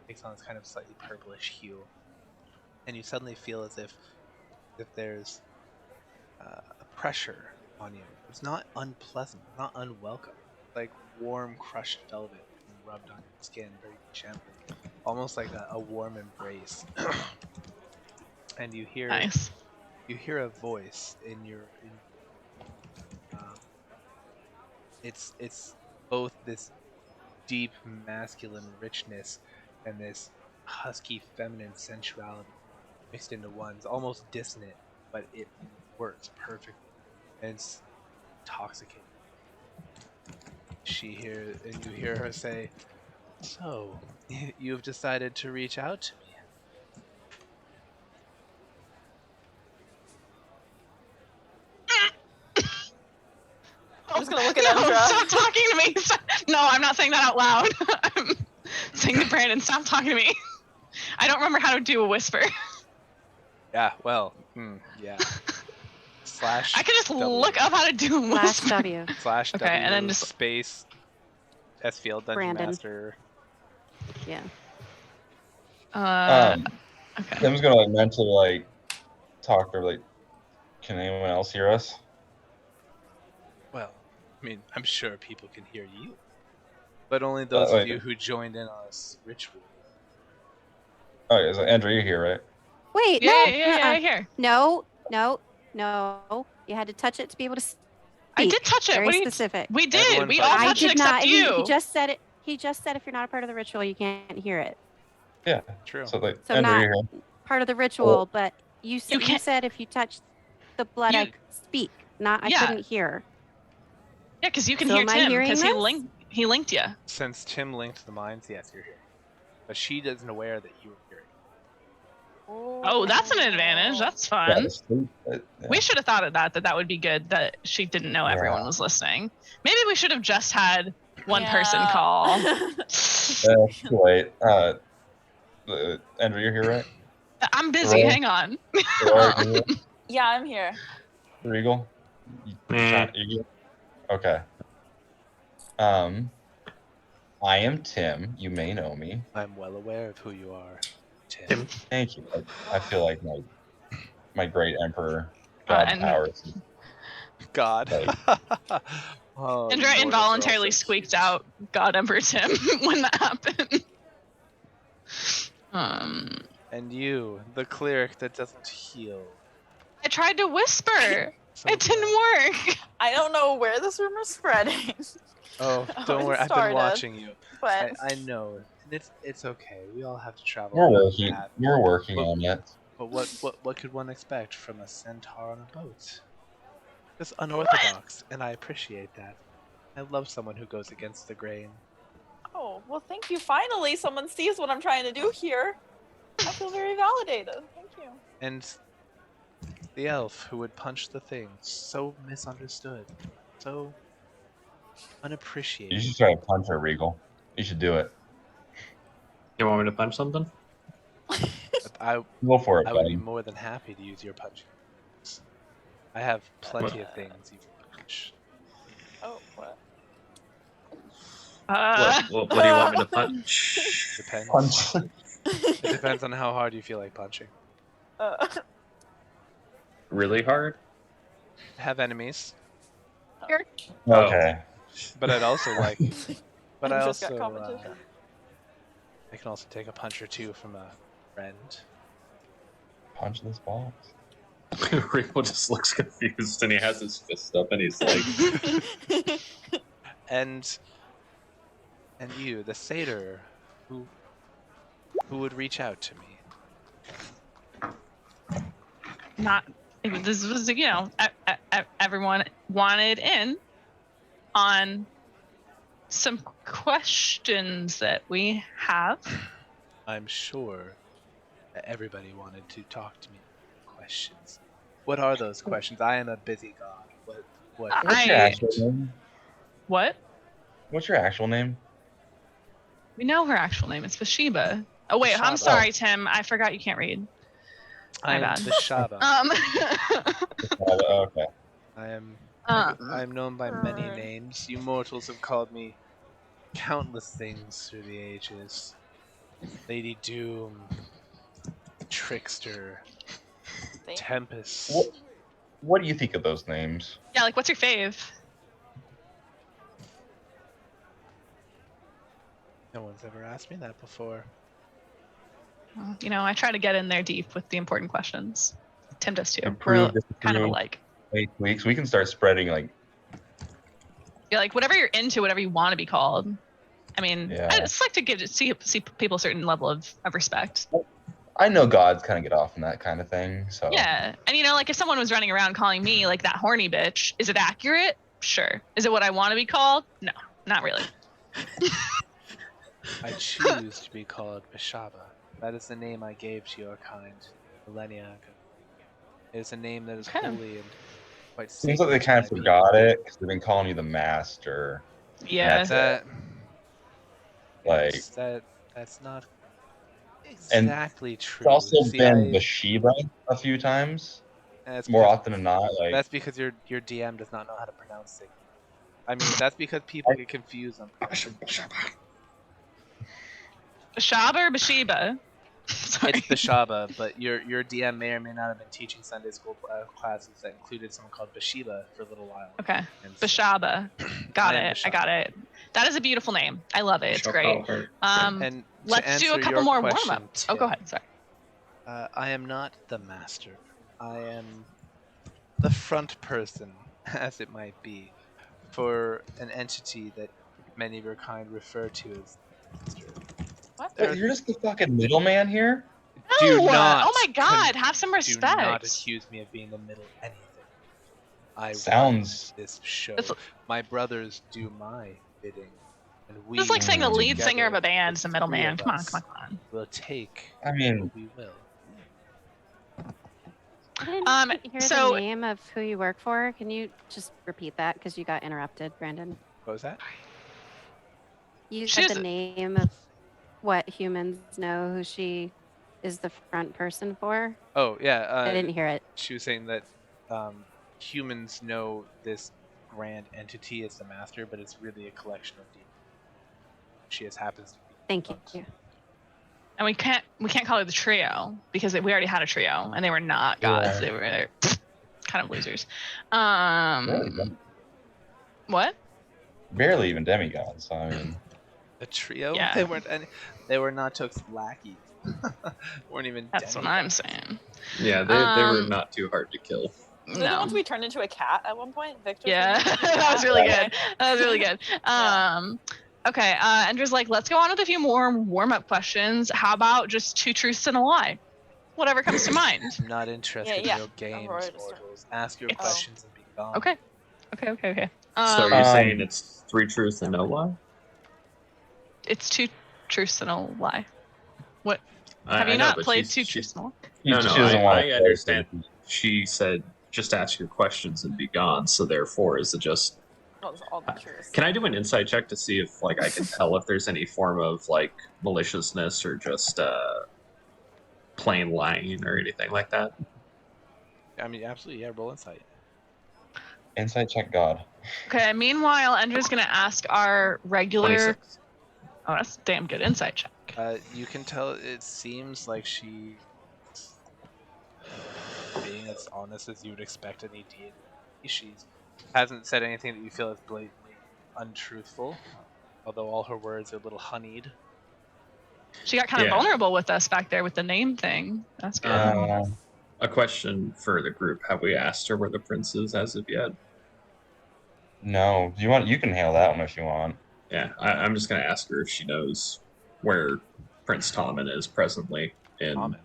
takes on this kind of slightly purplish hue. And you suddenly feel as if there's a pressure on you. It's not unpleasant, not unwelcome. It's like warm, crushed velvet being rubbed on your skin very gently, almost like a warm embrace. And you hear Nice. a voice in your. It's both this deep masculine richness and this husky feminine sensuality mixed into one. It's almost dissonant, but it works perfectly. And it's intoxicating. And you hear her say, "So, you've decided to reach out to me." I'm just gonna look at No, Endra. stop talking to me. No, I'm not saying that out loud. I'm saying to Brandon, stop talking to me. I don't remember how to do a whisper. Yeah, well, yeah. Slash. I could just W. look up how to do a Slash whisper. W. Slash Okay, W and then just- space S field Dungeon Brandon. Master. Yeah. Okay. Tim's gonna mentally talk to her can anyone else hear us? Well, I mean, I'm sure people can hear you, but only those of wait. you who joined in on this ritual. Oh, yeah, so Andrew, you're here, right? Wait, Yeah, no. yeah, here. No. You had to touch it to be able to speak. I did touch it. Very What do you? specific. We did. Everyone We but all you. I touched it did except not. you. He just said it. He just said if you're not a part of the ritual, you can't hear it. Yeah. True. So So Andrew, not you're here. part of the ritual, but you can't- said if you touched the blood, I You- could speak. Not I Yeah. couldn't hear. Yeah, because you can So hear am I Tim hearing because this? he linked you. Since Tim linked the minds, yes, you're here. But she isn't aware that you were hearing. Oh, that's an advantage. That's Yeah, fun. the sleep, yeah. We should have thought of that would be good, that she didn't know everyone Yeah. was listening. Maybe we should have just had one person Yeah. call. It's too late. Endra, you're here, right? I'm busy. Aurora? Hang on. Aurora, you're here? Yeah, I'm here. Regal? Meh. Okay. I am Tim. You may know me. I'm well aware of who you are, Tim. Tim. Thank you. I feel like my great emperor, God and- powers. God. Like- Oh, Endra Lord, those are involuntarily also squeaked cute. out God Emperor Tim when that happened. And you, the cleric that doesn't heal. I tried to whisper. So It didn't work. I don't know where this rumor's spreading, Oh, Oh, don't it worry. I've been started. watching you. but I know. And it's okay. We all have to travel. We're on a working. path. We're working on it. But what could one expect from a centaur on a boat? Just unorthodox, and I appreciate that. I love someone who goes against the grain. oh well, thank you. Finally, someone sees what I'm trying to do here. I feel very validated. Thank you. And the elf who would punch the thing, so misunderstood, so You unappreciated. should try to punch her, Regal. You should do it. You want me to punch something? But I Go for it, would be buddy. more than happy to use your punching. I have plenty of things you can punch. Oh, what? What do you want me to punch? Depends. Punch. It depends on how hard you feel like punching. Uh, Really hard? I have enemies, Okay. but I'd also like. But I just got also. competition. I can also take a punch or two from a friend. Punch this box. Rico just looks confused and he has his fist up and he's like, And you, the satyr, who would reach out to me. Not. This was, everyone wanted in on some questions that we have. I'm sure that everybody wanted to talk to me. Questions. What are those questions? I am a busy god. What? What's your actual name? What? What's your actual name? We know her actual name. It's Beshaba. Oh wait, I'm Beshaba. sorry, Tim. I forgot you can't read. I am bad. Beshaba. Okay. I am. Um, I am known by many Heard. names. You mortals have called me countless things through the ages. Lady Doom, Trickster, Thank- Tempest. What do you think of those names? yeah, like what's your fave? No one's ever asked me that before. Well, I try to get in there deep with the important questions. Tim does too. Approve, We're kind of disapprove. alike. 8 weeks. We can start spreading like. Yeah, like whatever you're into, whatever you want to be called. I mean, Yeah. I just like to see people a certain level of respect. I know gods kind of get off on that kind of thing. So. Yeah, and like if someone was running around calling me like that horny bitch, is it accurate? Sure. Is it what I want to be called? No, not really. I choose to be called Beshaba. That is the name I gave to your kind millennia ago. It is a name that is Okay. holy and quite Seems like they sacred to kind of my people. forgot it because they've been calling you the master. Yeah. That's- Like, That's not And exactly true. it's also See, been Beshaba a few times. that's More because- often than not. Like, That's because your DM does not know how to pronounce things. I mean, that's because people get confused on. Beshaba or Besheba? Sorry. It's Beshaba, but your DM may or may not have been teaching Sunday school classes that included someone called Besheba for a little while. Okay. And so- Beshaba. Got I am it. I got it. That is a beautiful name. I love it. It's great. And to Let's do a answer couple your more question, warm-ups. Oh, go Tim, ahead. Sorry. I am not the master. I am the front person, as it might be, for an entity that many of your kind refer to as master. What? Wait, you're just the fucking middleman here? Do No! not Oh my God! Have some Do respect. not accuse me of being the middle anything. I Sounds- run this show. It's- My brothers do my bidding, and we. It's like saying the lead together, singer of a band is the the middleman. three Come of on, us, come on, come on. Will take. I mean, what we will. I didn't hear so- the name of who you work for. Can you just repeat that because you got interrupted, Brandon? What was that? You She said was the name of what humans know who she is the front person for. Oh yeah, I didn't hear it. she was saying that humans know this grand entity as the master, but it's really a collection of demons. She just happens to be. Thank front. you. And we can't call her the trio because we already had a trio and they were not gods. Yeah. They were kind of losers. Barely, What? barely even demigods. So, I mean, A trio? Yeah. They weren't any. They were not Took's lackeys. weren't even. That's what I'm saying. Yeah, they were Um, not too hard to kill. Were they the No. ones we turned into a cat at one point? Victor? Yeah, turned into a that was cat? really Okay. good. That was really good. Yeah. Okay, Endra's like, let's go on with a few more warm-up questions. How about just 2 truths and a lie? Whatever comes to mind. I'm not interested Yeah, in your games, Aurora just- mortals. Ask your It's- questions and be gone. Okay. Okay. So you're Um, saying it's 3 truths and no lie? It's 2 truths and a lie. Have I you know, not but played she's- 2 she's- truths and a lie? No, she doesn't want I to understand. She said just ask your questions and be gone. So therefore, is it just? No, it's all the truth. Can I do an insight check to see if I can tell if there's any form of maliciousness or just plain lying or anything like that? I mean, absolutely. Yeah, roll insight. insight check God. Okay, meanwhile, Endra's going to ask our regular... 26. Oh, that's a damn good insight check. You can tell. It seems like she, being as honest as you would expect any deity, she hasn't said anything that you feel is blatantly untruthful. Although all her words are a little honeyed. She got kind of Yeah. vulnerable with us back there with the name thing. That's good. A question for the group: have we asked her where the prince is as of yet? No, you can handle that one if you want. Yeah, I'm just gonna ask her if she knows where Prince Tommen is presently. Common.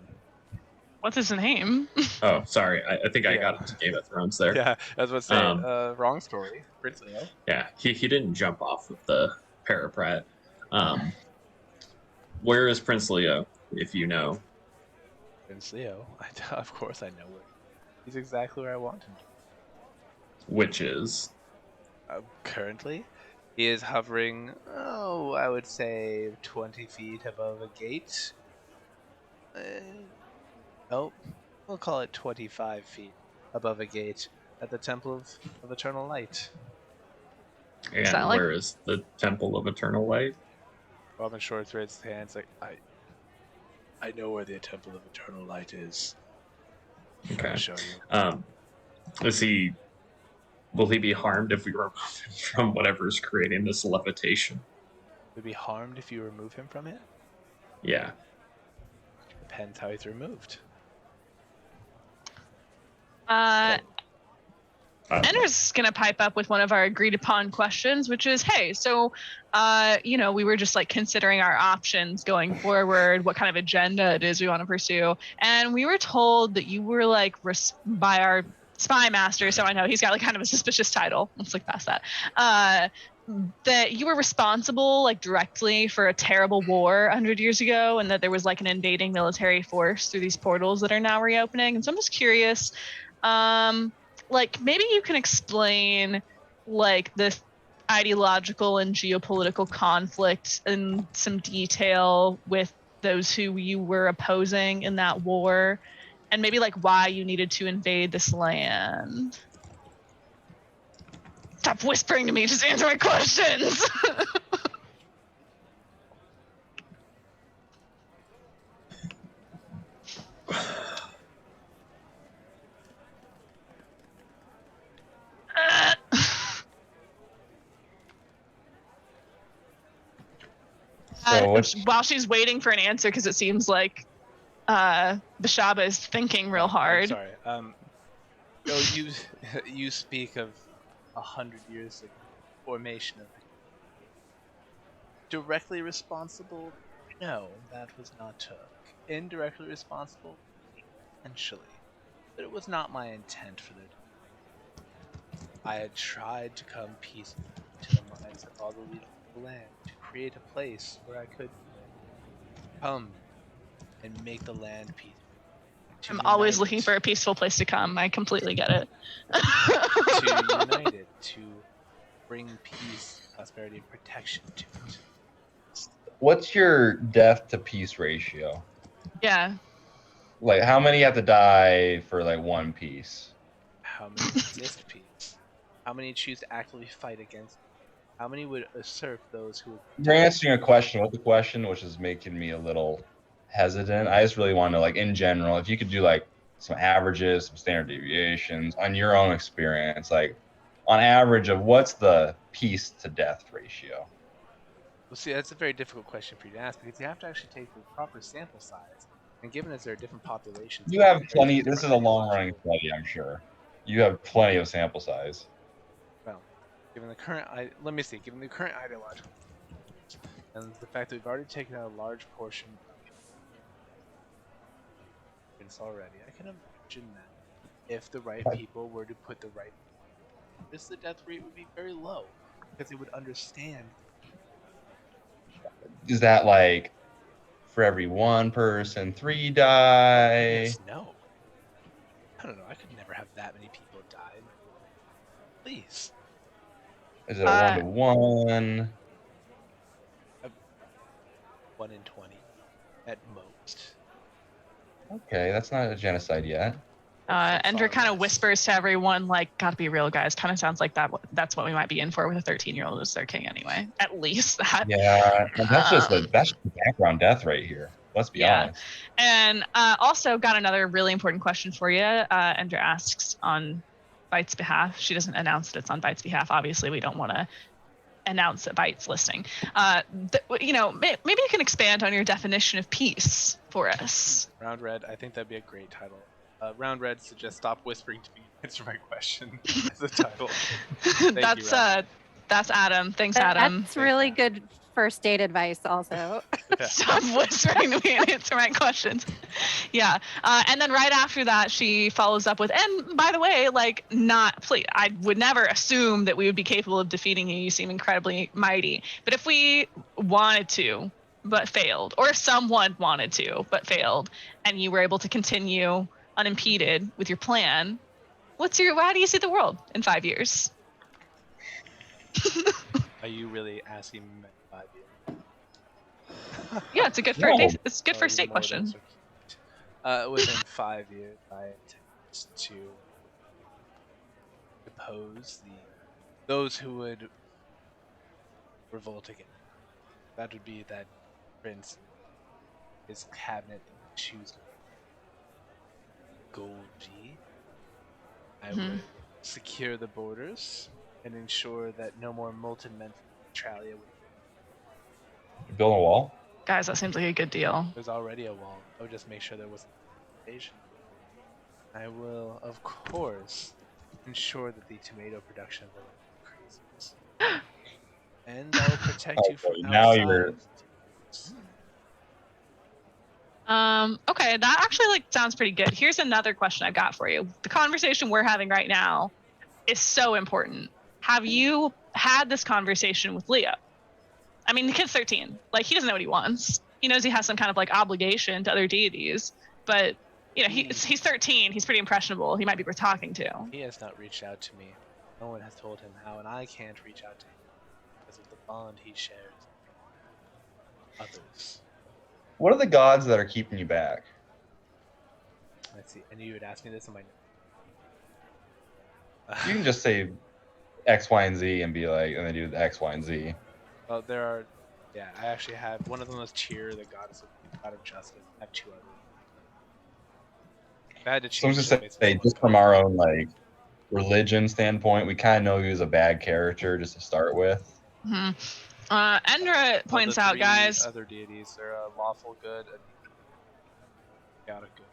What's his name? Oh, sorry, I think I Yeah. got into Game of Thrones there. Yeah, I was about to say. Wrong story. Prince Leo. Yeah, he didn't jump off of the parapet. Where is Prince Leo, if you know? Prince Leo. Of course I know where. He's exactly where I want him. Which is Currently, he is hovering. Oh, I would say 20 feet above a gate. Nope. We'll call it 25 feet above a gate at the Temple of Eternal Light. and that like- where is the Temple of Eternal Light? Robin Shorts raises his hands like, I know where the Temple of Eternal Light is. Okay. I'll show you. Will he be harmed if we remove him from whatever's creating this levitation? Would be harmed if you remove him from it? Yeah. Depends how he's removed. Ender's gonna pipe up with one of our agreed upon questions, which is, hey, so, we were just like considering our options going forward, what kind of agenda it is we want to pursue, and we were told that you were like by our spy master, so I know he's got like kind of a suspicious title. Let's look past that. That you were responsible like directly for a terrible war 100 years ago, and that there was like an invading military force through these portals that are now reopening. And so I'm just curious. Like maybe you can explain like the ideological and geopolitical conflict in some detail with those who you were opposing in that war, and maybe like why you needed to invade this land. Stop whispering to me, just answer my questions. So what's While she's waiting for an answer, because it seems like Beshaba is thinking real I'm hard. sorry. You speak of 100 years of formation of directly responsible. No, that was not Took. Indirectly responsible, potentially, but it was not my intent for the. I had tried to come peacefully to the minds of all the leaders of the land to create a place where I could come and make the land peaceful, I'm always looking for a peaceful place to come. I completely get it. to unite it, to bring peace, prosperity, and protection to it. What's your death to peace ratio? Yeah. Like, how many have to die for like one piece? How many resist peace? How many choose to actively fight against it? How many would usurp those who would You're answering a question with the question, which is making me a little hesitant. I just really want to know, like, in general, if you could do like some averages, some standard deviations on your own experience, like on average of what's the peace to death ratio? Well, see, that's a very difficult question for you to ask because you have to actually take the proper sample size. And given as there are different populations, You have with plenty. different This is a long running ideological- study, I'm sure. You have plenty of sample size. Well, given the current, let me see, given the current ideological, and the fact that we've already taken out a large portion of this already, I can imagine that if the right people were to put the right, the death rate would be very low because they would understand. Is that like for every one person, 3 die? Yes, no. I don't know. I could never have that many people die. Please. Is it a 1 to 1? 1 in 20 at most. Okay, that's not a genocide yet. Endra kind of less. whispers to everyone, like, gotta be real, guys. Kind of sounds like that's what we might be in for with a 13-year-old as their king anyway. At least that. Yeah, and that's just the background death rate here. Let's be honest. And also got another really important question for you. Endra asks on Byte's behalf. She doesn't announce that it's on Byte's behalf. Obviously, we don't want to announce that Byte's listening. Maybe you can expand on your definition of peace for us. Round Red, I think that'd be a great title. Round Red suggests stop whispering to me. Answer my question as a title. That's Adam. Thanks, Adam. That's really good first date advice also. Stop whispering to me and answer my questions. Yeah. And then right after that, she follows up with, and by the way, I would never assume that we would be capable of defeating you. You seem incredibly mighty. But if we wanted to, but failed, or if someone wanted to, but failed, and you were able to continue unimpeded with your plan, how do you see the world in 5 years? Are you really asking me 5 years? Yeah, it's a good first date question. Within 5 years, I intend to depose those who would revolt again. That would be that prince, his cabinet, choose Goldie. I would secure the borders and ensure that no more molten men from Australia would. Build a wall? Guys, that seems like a good deal. There's already a wall. I would just make sure there wasn't an invasion. I will, of course, ensure that the tomato production of the increases. And I will protect you from outside. Okay, that actually sounds pretty good. Here's another question I've got for you. The conversation we're having right now is so important. Have you had this conversation with Leo? I mean, the kid's 13. He doesn't know what he wants. He knows he has some kind of obligation to other deities, but he's 13. He's pretty impressionable. He might be worth talking to. He has not reached out to me. No one has told him how, and I can't reach out to him because of the bond he shares with others. What are the gods that are keeping you back? Let's see. I knew you would ask me this in my You can just say X, Y, and Z and be like, and then do the X, Y, and Z. Well, there are. Yeah, I actually have one of them was Cheer, the god of justice. I have 2 others. If I had to So I'm change. just say, just from our own religion standpoint, we kind of know he was a bad character just to start with. Mm-hmm. Endra points out, guys. Other deities, they're a lawful good, a chaotic good,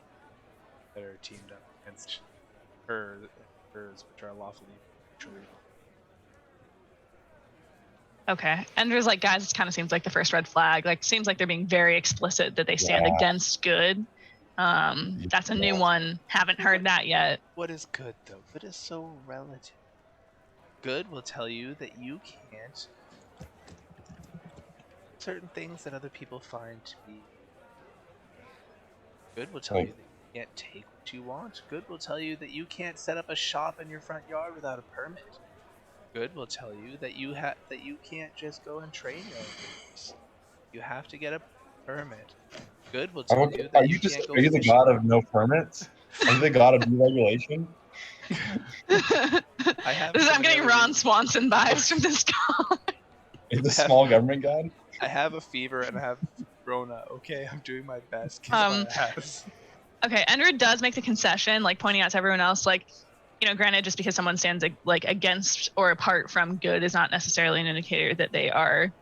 that are teamed up against hers, which are lawfully neutral. Okay. Endra's like, guys, it kind of seems like the first red flag. Seems like they're being very explicit that they stand against good. That's a new one. Haven't heard that yet. What is good, though? Good is so relative. Good will tell you that you can't. Certain things that other people find to be good will tell you that can't take what you want. Good will tell you that you can't set up a shop in your front yard without a permit. Good will tell you that you can't just go and train your own business. You have to get a permit. Good will tell you that you can't go are you the fishing. god of no permits? Are you the god of deregulation? I'm getting Ron Swanson vibes from this guy. Is the small government god? I have a fever and I have Rona. Okay, I'm doing my best. Kiss my ass. Okay, Endra does make the concession, like pointing out to everyone else, like, you know, granted, just because someone stands like against or apart from good is not necessarily an indicator that they are,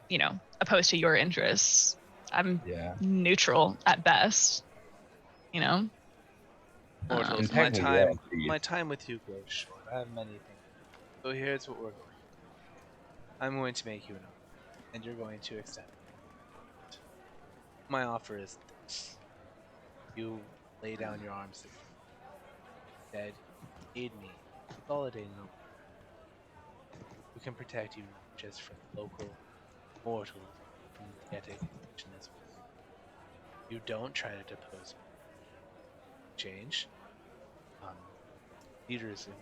you know, opposed to your interests. I'm neutral at best, you know. Mortals, my time with you grows short. I have many things. So here's what we're going to do. I'm going to make you an offer, and you're going to accept it. My offer is this. You lay down your arms dead, aid me, consolidating them. We can protect you not just from local mortals, from the as well. You don't try to depose me. Change. Leaders and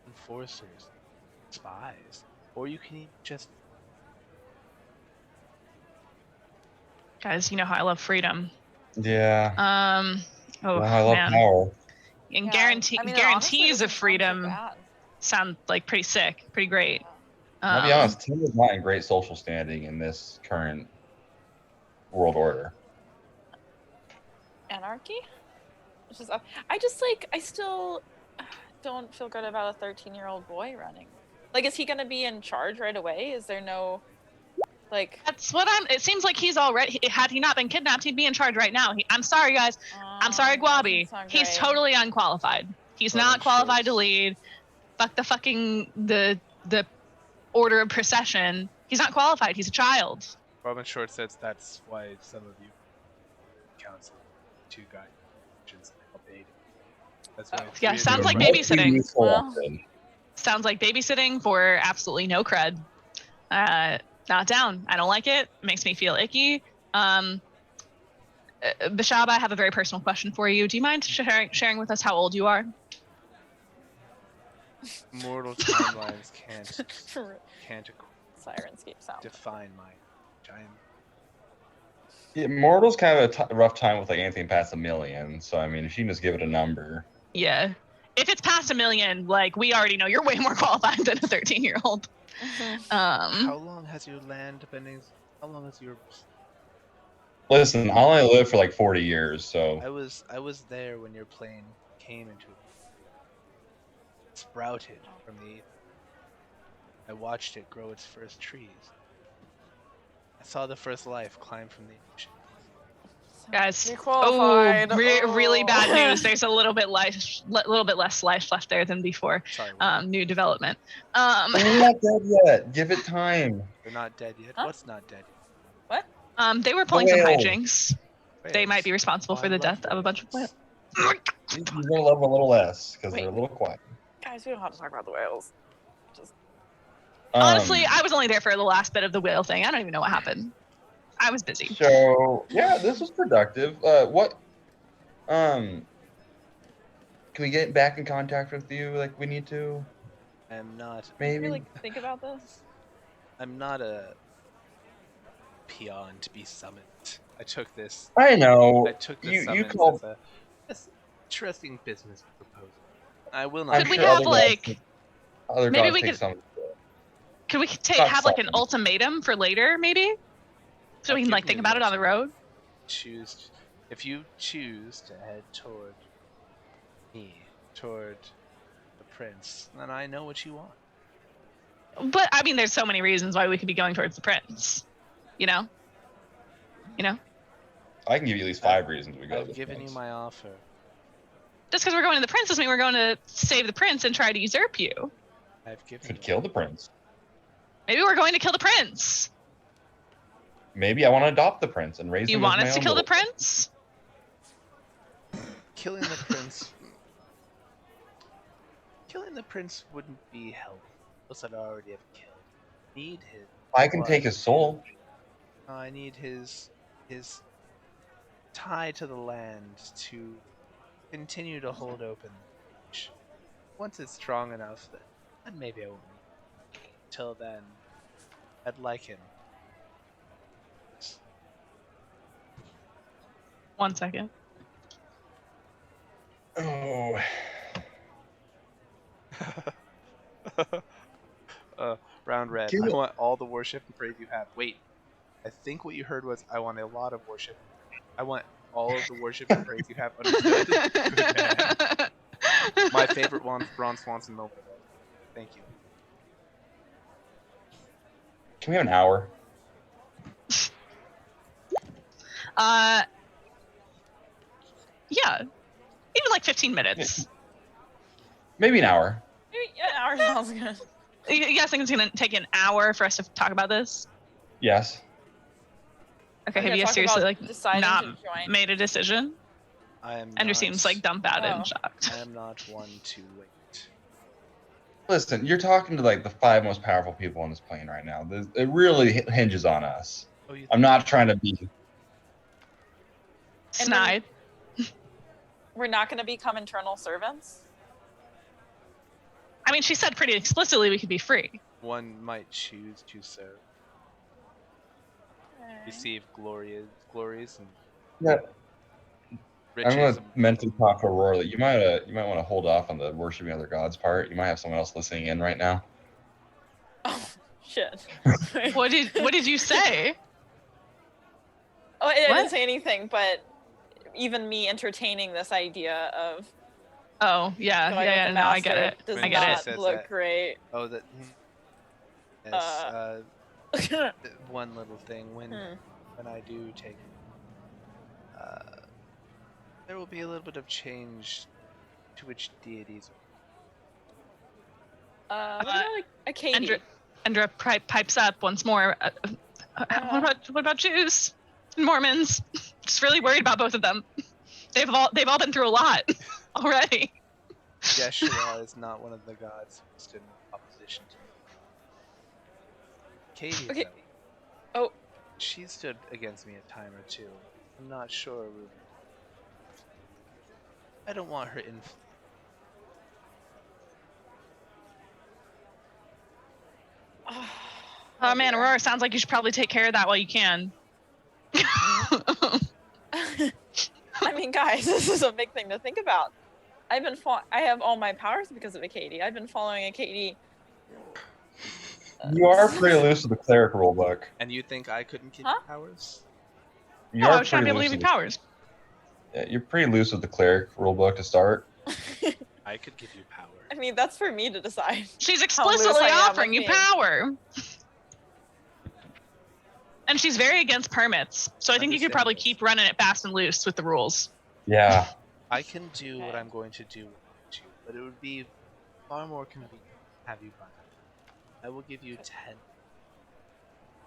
enforcers, spies, or you can just. Guys, you know how I love freedom. Yeah. Oh I love man. power. And honestly, guarantees it of doesn't sound freedom too bad. sound like pretty sick, pretty great. I'll be honest, Tim is not in great social standing in this current world order. Anarchy? I still don't feel good about a 13-year-old boy running. Like, is he gonna be in charge right away? Is there no, like? That's what it seems like he's already. Had he not been kidnapped, he'd be in charge right now. I'm sorry, guys. I'm sorry, Guabi. He's totally unqualified. He's not qualified to lead. Fuck the fucking the order of procession. He's not qualified. He's a child. Robin Short says that's why some of you counsel two guys. That's why sounds like babysitting. Sounds like babysitting for absolutely no cred. Not down. I don't like it. It makes me feel icky. Beshaba, I have a very personal question for you. Do you mind sharing with us how old you are? Mortal timelines can't Sirenscape sound. define my time. Yeah, Mortal's kind of a rough time with like anything past 1 million. So I mean, if you can just give it a number. Yeah. If it's past 1 million, like we already know you're way more qualified than a 13-year-old. How long has your land been? How long has your? Listen, I only lived for like 40 years, so. I was there when your plane came into it. Sprouted from the. I watched it grow its first trees. I saw the first life climb from the ocean. Guys, really bad news. There's a little bit less life left there than before. Sorry, new development. They're not dead yet. Give it time. They're not dead yet. Huh? What's not dead? What? They were pulling some hijinks. They might be responsible for the death of a bunch of whales. You're gonna love them a little less because they're a little quiet. Guys, we don't have to talk about the whales. Honestly, I was only there for the last bit of the whale thing. I don't even know what happened. I was busy. So yeah, this was productive. Can we get back in contact with you like we need to? I'm not. Maybe. Really think about this. I'm not a peon to be summoned. I took this. I know. I took this you called as an interesting business proposal. I will not. Could we have like? Maybe we could. Could we have like an ultimatum for later, maybe? So we can like think about it on the road. If you choose to head toward me, toward the prince, then I know what you want. But I mean, there's so many reasons why we could be going towards the prince. You know. I can give you at least 5 reasons we go. I've given you my offer. Just because we're going to the prince doesn't mean we're going to save the prince and try to usurp you. I've given. Could kill the prince. Maybe we're going to kill the prince. Maybe I want to adopt the prince and raise him. You want us to kill the prince? Killing the prince. Killing the prince wouldn't be helpful. Plus, I'd already have killed. Need his. I can take his soul. I need his tie to the land to continue to hold open. Once it's strong enough, then maybe I won't need it. Till then, I'd like him. 1 second. Oh. Round red. Give I it- want all the worship and praise you have. Wait, I think what you heard was I want a lot of worship. I want all of the worship and praise you have. Understood? Good man. My favorite one, Ron Swanson moment. Thank you. Can we have an hour? Yeah, even like 15 minutes. Maybe an hour. Yeah, ours sounds good. You guys think it's gonna take an hour for us to talk about this? Yes. Okay, We're have gonna you guys talk seriously about like deciding not to join. made a decision? I am Endra not, seems like dumbfounded Oh. and shocked. I am not one to wait. Listen, you're talking to like the 5 most powerful people on this plane right now. It really hinges on us. Oh, you I'm not trying to be. Snide. We're not going to become internal servants. I mean, she said pretty explicitly we could be free. one might choose to serve, receive glories and Yeah. riches. I'm gonna and- mentally talk to Aurora that you might want to hold off on the worshiping other gods part. You might have someone else listening in right now. Oh shit! What did you say? Oh, I What? didn't say anything, but even me entertaining this idea of Oh yeah, going yeah, with the no, I get master it. does When I get she not it. says look that- great. Oh, that. Yes. Hmm. One little thing when I do take, there will be a little bit of change to which deities. What about like a Katie? Endra pipes up once more. What about Jews and Mormons? Just really worried about both of them. They've all been through a lot already. Yeshua is not one of the gods who stood in opposition to me. Katie, Okay. though. Oh. She stood against me a time or two. I'm not sure. I don't want her influence. Oh man, dear. Aurora, sounds like you should probably take care of that while you can. I mean, guys, this is a big thing to think about. I have all my powers because of a Katie. I've been following a Katie. You are pretty loose with the cleric rulebook. And you think I couldn't give Huh? you powers? You Oh, I are was trying to be able to loose give you with the- powers. Yeah, you're pretty loose with the cleric rulebook to start. I could give you power. I mean, that's for me to decide. She's loose explicitly I am offering with you being. power. And she's very against permits. So I think you could probably Understandable. keep running it fast and loose with the rules. Yeah. I can do what Okay. I'm going to do without you, but it would be far more convenient to have you by. I will give you 10.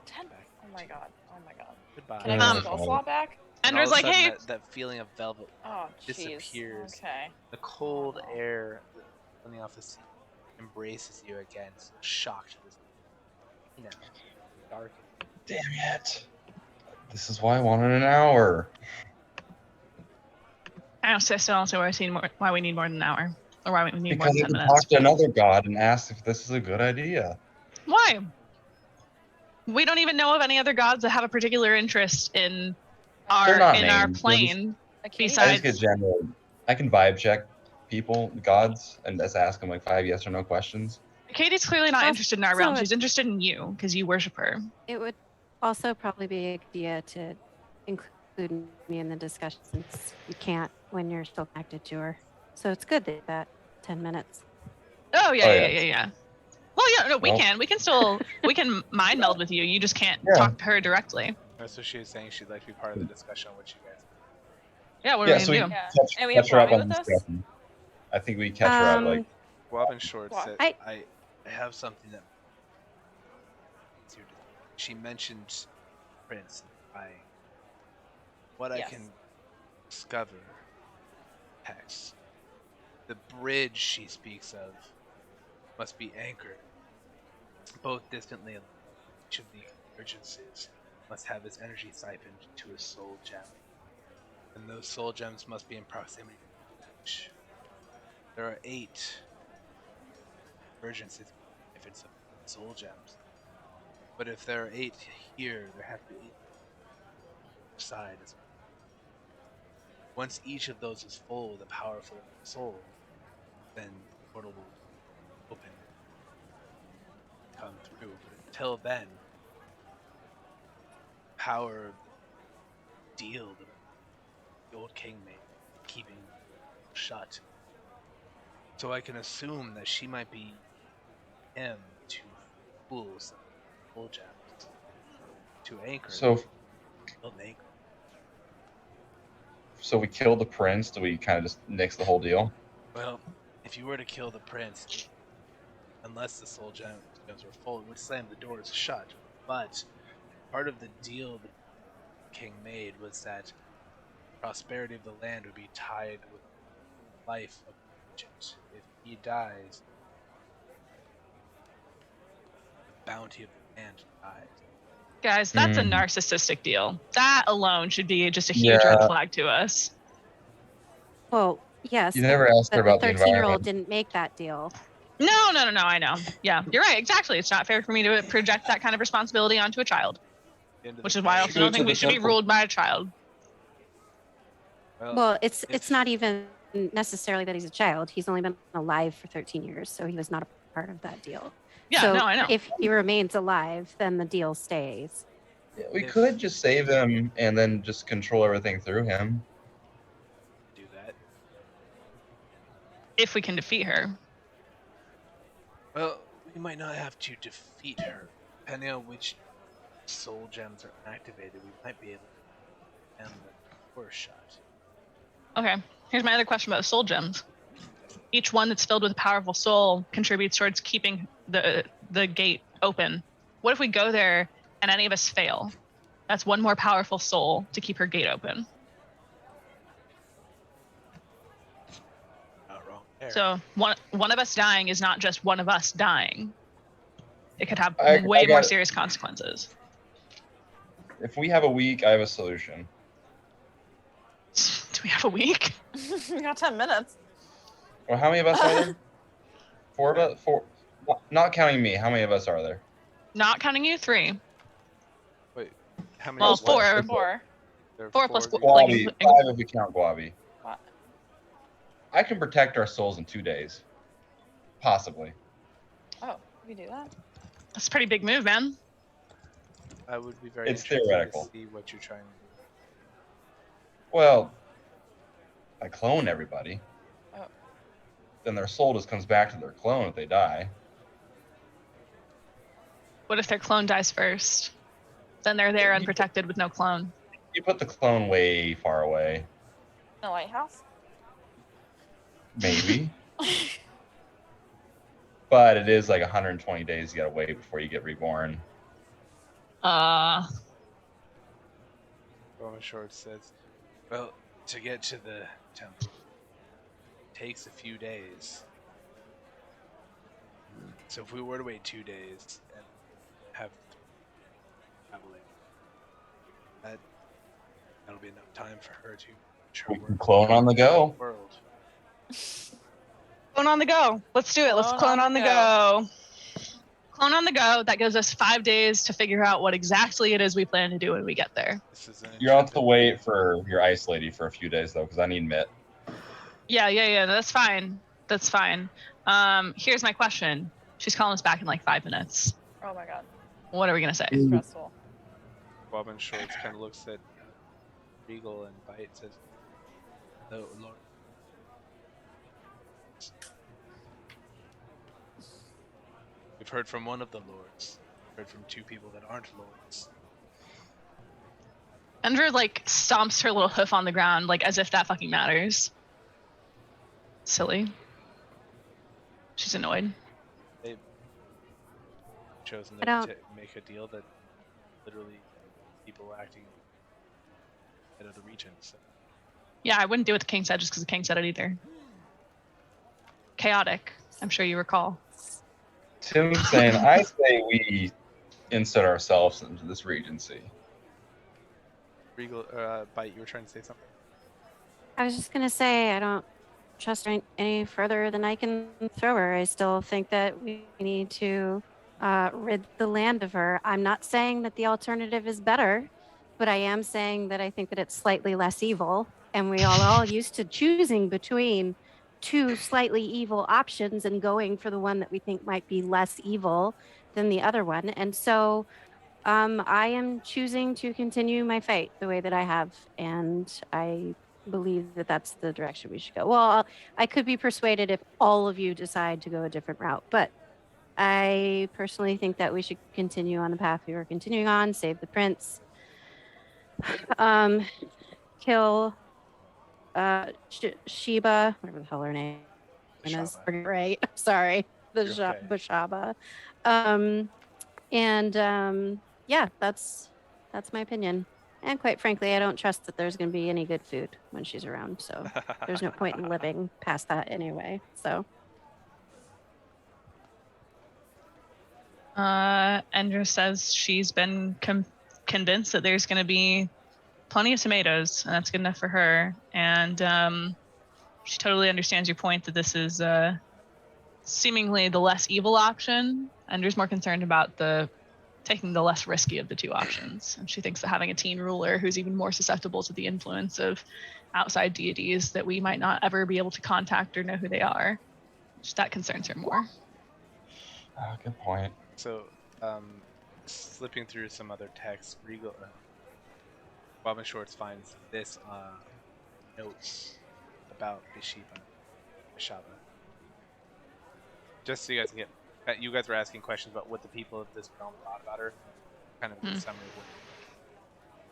10. Oh my god. Oh my god. Goodbye. Can I get Um, a spell slot back? And all Endra's of a like, sudden hey, that feeling of velvet Oh, jeez. disappears. Okay. The cold Oh. air coming off the sea embraces you again, so shocked this dark. Damn it. This is why I wanted an hour. I still don't see why we need more than an hour. Or why we need more Because than I 10 can minutes. talk to another god and ask if this is a good idea. Why? We don't even know of any other gods that have a particular interest in They're our not in our named. plane. A Katie? I Besides- just get general. I can vibe check people, gods, and just ask them like 5 yes or no questions. Katie's clearly not Also, interested in our realm. it- She's interested in you because you worship her. It would also probably be a good idea to include me in the discussion since you can't when you're still connected to her. So it's good that 10 minutes. Oh yeah, Oh, yeah, yeah. yeah. Well, yeah, no, we Well- can. We can still we can mind meld with you. You just can't Yeah. talk to her directly. So she was saying she'd like to be part of the discussion on what you guys. Yeah, what Yeah, are we so gonna we do? Yeah. catch, And we have catch her up Robbie on with us? discussion. I think we catch her up like Robin Short What? said, I have something that. She mentioned Prince. What Yes. I can discover, text. The bridge she speaks of must be anchored both distantly and each of the convergences must have its energy siphoned to a soul channel. And those soul gems must be in proximity. There are 8 urgencies if it's soul gems. But if there are 8 here, there have to be 8 side as well. Once each of those is full with a powerful soul, then the portal will open, come through. But until then, power of the deal that the old king made, keeping shut. So I can assume that she might be him to fool some soul gems to anchor. So, build an anchor. so we kill the prince. Do we kind of just nix the whole deal? Well, if you were to kill the prince, unless the soul gems were full, it would slam the doors shut. But part of the deal the king made was that prosperity of the land would be tied with the life of the regent. If he dies, the bounty of the land dies. Guys, that's a narcissistic deal. That alone should be just a huge red flag to us. Well, yes. You never asked her but about the the 13-year-old environment. didn't make that deal. No, I know. Yeah, you're right. Exactly. It's not fair for me to project that kind of responsibility onto a child, which is why I also don't think we should be ruled by a child. Well, it's not even necessarily that he's a child. He's only been alive for 13 years, so he was not a part of that deal. Yeah, so no, I know. If he remains alive, then the deal stays. Yeah, we could just save him and then just control everything through him. Do that. If we can defeat her. Well, we might not have to defeat her. Depending on which soul gems are activated, we might be able to end the first shot. Okay, here's my other question about soul gems. Each one that's filled with a powerful soul contributes towards keeping the gate open. What if we go there and any of us fail? That's one more powerful soul to keep her gate open. Not wrong there. So one of us dying is not just one of us dying. It could have I way got more it. serious consequences. If we have a week, I have a solution. Do we have a week? We got 10 minutes. Well, how many of us are there? 4 of us? 4. Not counting me. How many of us are there? Not counting you, 3. Wait, how many? Well, of what? 4. There are 4 plus of you. like, Guavi. 5 if we count Guavi. What? I can protect our souls in 2 days. Possibly. Oh, we do that? That's a pretty big move, man. I would be very It's interested theoretical. to see what you're trying to do. Well, I clone everybody. Oh. Then their soul just comes back to their clone if they die. What if their clone dies first? Then they're there unprotected with no clone. You put the clone way far away. In the lighthouse? Maybe. But it is like 120 days you gotta wait before you get reborn. Roman Short says, well, to get to the temple takes a few days. So if we were to wait 2 days and have traveling, that'll be enough time for her to We can clone on the go. world. Clone on the go. Let's do it. Let's clone on the go. Clone on the go. That gives us 5 days to figure out what exactly it is we plan to do when we get there. This is an You'll have to wait for your ice lady for a few days though, because I need mitt. Yeah. That's fine. That's fine. Here's my question. She's calling us back in like 5 minutes. Oh my god. What are we gonna say? Stressful. Robin Shorts kind of looks at Regal and Bite says, "No, Lord." We've heard from one of the lords. Heard from 2 people that aren't lords. Endra like stomps her little hoof on the ground, like as if that fucking matters. Silly. She's annoyed. They've chosen I don't- to make a deal that literally people acting out of the region. So. Yeah, I wouldn't do what the king said just because the king said it either. Chaotic. I'm sure you recall. Tim's saying, I say we insert ourselves into this regency. Regal, Bite, you were trying to say something? I was just gonna say I don't trust her any further than I can throw her. I still think that we need to rid the land of her. I'm not saying that the alternative is better, but I am saying that I think that it's slightly less evil. And we all used to choosing between two slightly evil options and going for the one that we think might be less evil than the other one. And so I am choosing to continue my fight the way that I have, and I believe that that's the direction we should go. Well, I could be persuaded if all of you decide to go a different route, but I personally think that we should continue on the path we were continuing on, save the prince, um, kill Sheba, whatever the hell her name is. Beshaba. Right. Sorry. The You're okay. Beshaba. Yeah, that's my opinion. And quite frankly, I don't trust that there's going to be any good food when she's around. So there's no point in living past that anyway. So Endra says she's been convinced that there's going to be plenty of tomatoes, and that's good enough for her. And she totally understands your point that this is seemingly the less evil option. Endra's more concerned about taking the less risky of the two options. And she thinks that having a teen ruler who's even more susceptible to the influence of outside deities that we might not ever be able to contact or know who they are, that concerns her more. Good point. So, slipping through some other text, Regal, Bob and Shorts finds this note about Beshaba. Just so you guys can get, you guys were asking questions about what the people of this realm thought about her. Kind of a good summary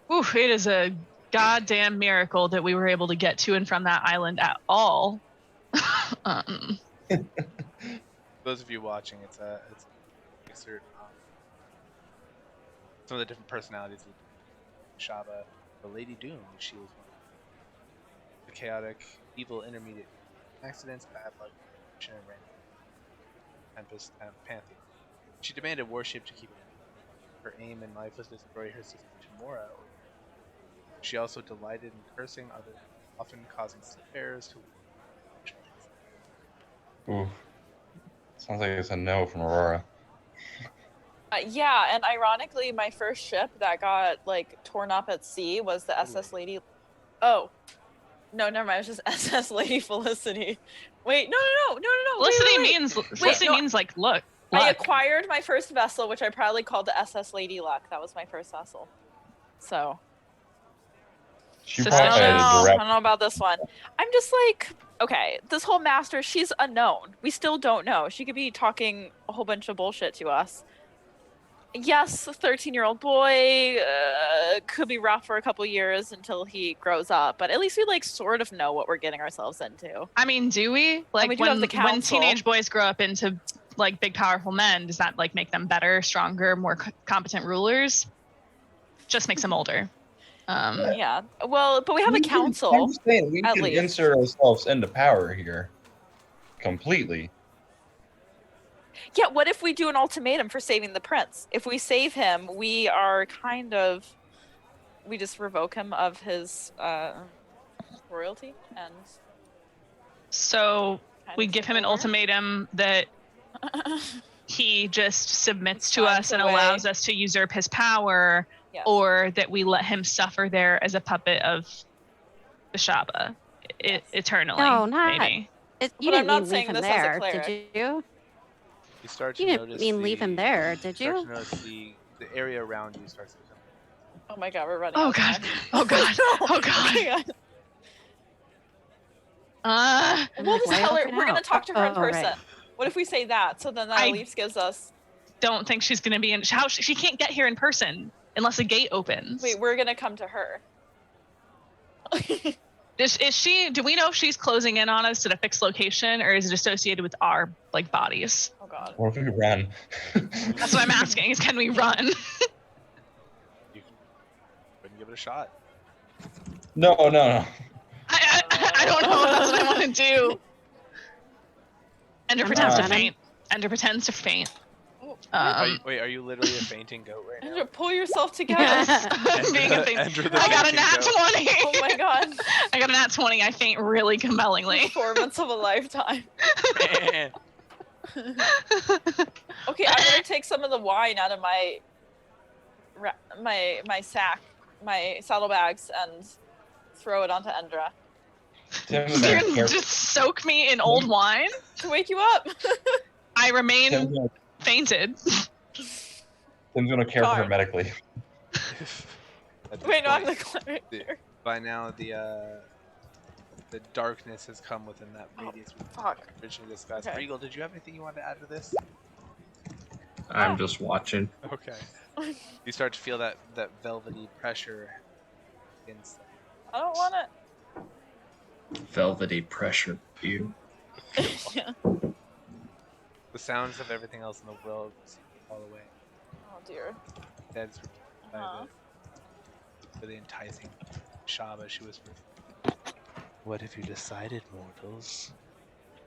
of what. Ooh, it is a goddamn miracle that we were able to get to and from that island at all. Those of you watching, it's a excerpt some of the different personalities of Beshaba. The Lady Doom, she was one of the chaotic, evil intermediate accidents, bad luck, and random Tempest Pantheon. She demanded worship to keep it. Her aim in life was to destroy her sister Tamora. She also delighted in cursing others, often causing seafarers to. Ooh. Sounds like it's a no from Aurora. Yeah, and ironically, my first ship that got torn up at sea was the SS Lady. Oh, no, never mind. It was just SS Lady Felicity. Wait, no. Felicity wait, means look. I acquired my first vessel, which I proudly called the SS Lady Luck. That was my first vessel. So. She I probably had a I direct. don't know about this one. I'm just okay, this whole master, she's unknown. We still don't know. She could be talking a whole bunch of bullshit to us. Yes, a 13-year-old boy could be rough for a couple years until he grows up, but at least we sort of know what we're getting ourselves into. I mean, do we? We do have the when council. teenage boys grow up into big powerful men, does that make them better, stronger, more competent rulers? Just makes them older. Yeah. Well, but we have a council. I'm saying we at can least. insert ourselves into power here. Completely. Yeah, what if we do an ultimatum for saving the prince? If we save him, we are we just revoke him of his royalty and. So we give him an ultimatum that he just submits to us and allows us to usurp his power, Yes. or that we let him suffer there as a puppet of Beshaba eternally. No, not. But You I'm didn't not mean saying leave him this as a there, cleric. did you? You start to You didn't notice mean leave him there, did You you? start to notice the area around you starts to become. Oh my god, we're running. Oh out of god. time. Oh god. Oh god. my Uh, We'll just Why tell her looking we're gonna out? talk to her in Oh, person. right. What if we say that? So then that I- at least gives us. don't think she's gonna be in. How she can't get here in person unless a gate opens. Wait, we're gonna come to her. Is she? Do we know if she's closing in on us at a fixed location, or is it associated with our bodies? Oh god. Or if we run. That's what I'm asking. Is can we run? You can give it a shot. No. I don't know if that's what I want to do. Ender I'm pretends to not. faint. Ender pretends to faint. Oh, Are you literally a fainting goat right now? Endra, pull yourself together. Yes. Being a thing. Endra the I got a fainting nat goat. 20. Oh my god. I got a nat 20. I faint really compellingly. Performance of a lifetime. Okay, I'm gonna take some of the wine out of my sack, my saddlebags, and throw it onto Endra Tim is You're gonna gonna care. just soak me in old wine? to wake you up. I remain Tim's gonna, fainted. Tim's gonna care for her Darn. medically. At this Wait, no, I'm point, the cleric the- here. by now the darkness has come within that radius we Fuck. originally discussed. Okay. Regal, did you have anything you wanted to add to this? I'm just watching. Okay. You start to feel that velvety pressure against. I don't want Velvety pressure. You. it. Yeah. The sounds of everything else in the world fall away. Oh dear. That's by Uh-huh. the enticing Beshaba. She whispered, "What have you decided, mortals?"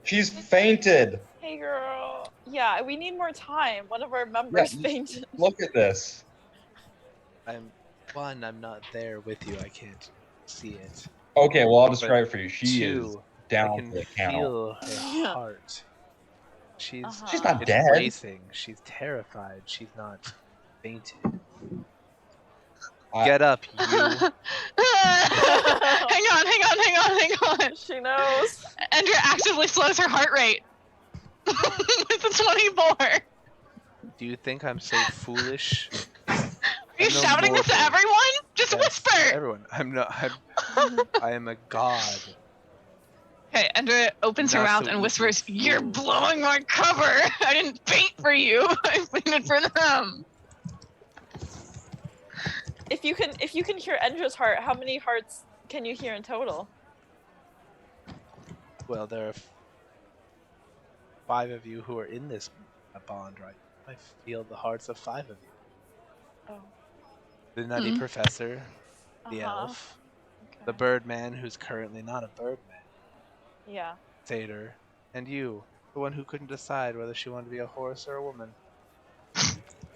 She's fainted. Hey girl. Yeah, we need more time. One of our members you- fainted. Look at this. I'm not there with you. I can't see it. Okay, well I'll describe it for you. She is Two, I down can to the count. feel her Yeah. heart. She's She's Uh-huh. not it's dead. racing. She's terrified. She's not fainted. I- Get up, you. hang on. She knows. Endra actively slows her heart rate. With a 24. Do you think I'm so foolish? Are you I'm no shouting this to mortal. everyone? Just Yes, whisper. everyone. I am a god. Okay, Endra opens her Not mouth so and easily whispers, "You're fooled." blowing my cover. I didn't faint for you. I fainted for them." If you can hear Endra's heart, how many hearts can you hear in total? Well, there are 5 of you who are in this bond right now. I feel the hearts of 5 of you. Oh. The nutty Hmm. professor, the Uh-huh. elf, Okay. the birdman who's currently not a birdman, Yeah. satyr, and you, the one who couldn't decide whether she wanted to be a horse or a woman.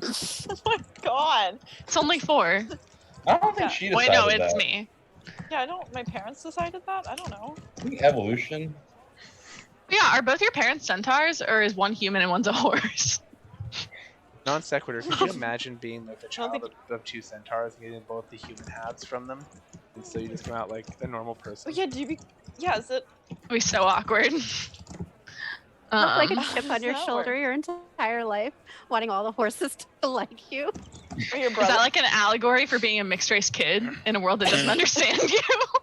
Oh my god. It's only 4. I don't think Yeah. she decided Wait, no, it's that. me. Yeah, my parents decided that? I don't know. I think evolution. Yeah, are both your parents centaurs, or is one human and one's a horse? Non sequitur, could you imagine being like the don't child think- of 2 centaurs and getting both the human halves from them? And so you just come out like a normal person? Oh yeah, is it It'd be so awkward. Look like a Um, chip How on does your that shoulder work? your entire life, wanting all the horses to like you. or your Is brother? that like an allegory for being a mixed race kid in a world that doesn't understand you?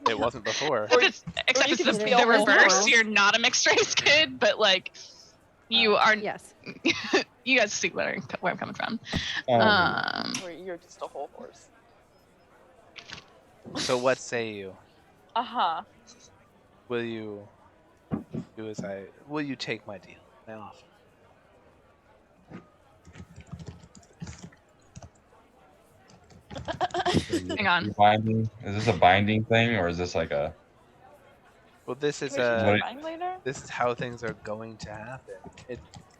It wasn't before. Except it's, except you it's can the, just be the a whole reverse. horse. You're not a mixed race kid, but like you are. Yes. You guys see where I'm coming from. Um, Or you're just a whole horse. So what say you? Uh-huh. Will you will you take my deal, my offer? Hang on. Binding? Is this a binding thing or is this like a? Well, this is We should What- find later? this is how things are going to happen.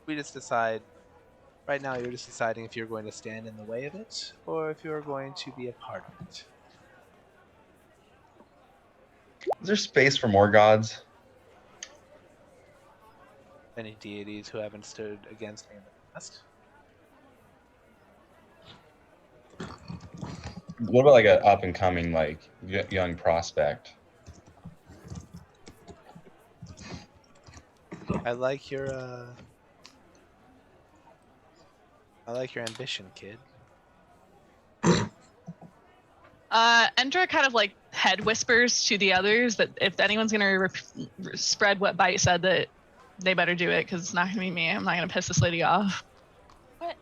We just decide. Right now, you're just deciding if you're going to stand in the way of it, or if you're going to be a part of it. Is there space for more gods? Any deities who haven't stood against me in the past? What about like an up and coming like young prospect? I like your ambition, kid. Endra kind of like head whispers to the others that if anyone's gonna spread what Bite said, that they better do it because it's not gonna be me. I'm not gonna piss this lady off. What?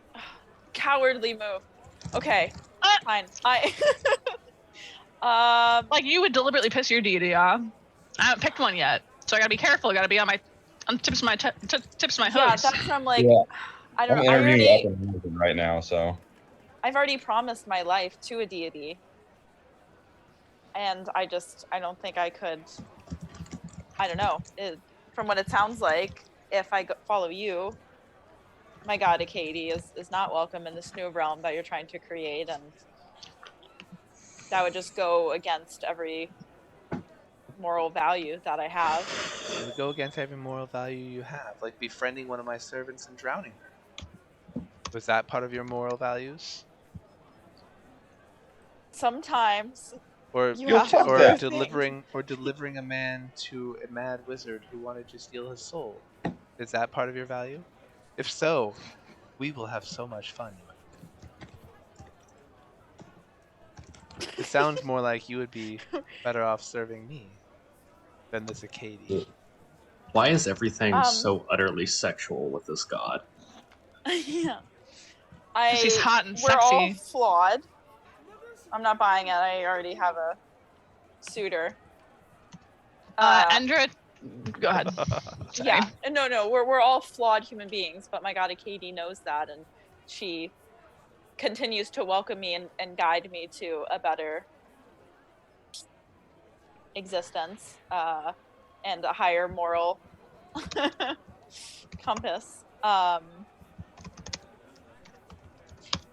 Cowardly move. Okay. Fine. Like you would deliberately piss your deity off. I haven't picked one yet, so I gotta be careful. Gotta be on tips of my tips of my yeah, hooves. that's from like Yeah. I I'm don't know. interviewing up and moving right now, so I've already promised my life to a deity. And I don't think I could. I don't know. From what it sounds like, if I follow you, my god, Katie is not welcome in this new realm that you're trying to create, and that would just go against every moral value that I have. It would go against every moral value you have, like befriending one of my servants and drowning her. Was that part of your moral values? Sometimes Or you have to or do delivering a man to a mad wizard who wanted to steal his soul. Is that part of your value? If so, we will have so much fun. It sounds more like you would be better off serving me than this Acadie. Why is everything so utterly sexual with this god? Yeah. 'Cause he's hot and We're all sexy. flawed. I'm not buying it. I already have a suitor. Endra, go ahead. Sorry. Yeah. No. We're all flawed human beings, but my god, Katie knows that, and she continues to welcome me and guide me to a better existence and a higher moral compass.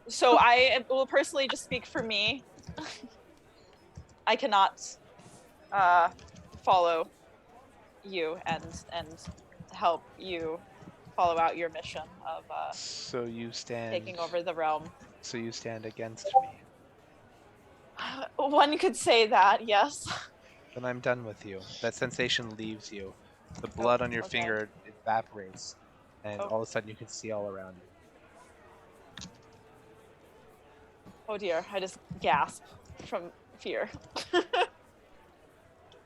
So I will personally just speak for me. I cannot follow you and help you follow out your mission of So you stand. taking over the realm. So you stand against me. One could say that, yes. Then I'm done with you. That sensation leaves you. The blood on your okay. finger evaporates, and Oh. all of a sudden you can see all around you. Oh dear, I just gasp from fear.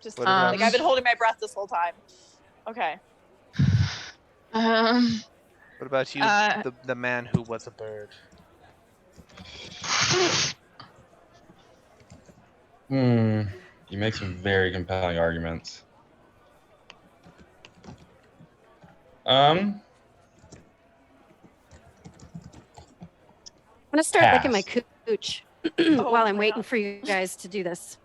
Just What about- like I've been holding my breath this whole time. Okay. Um, What about you, the man who was a bird? You make some very compelling arguments. I'm gonna start licking my cooch while I'm my waiting God. for you guys to do this.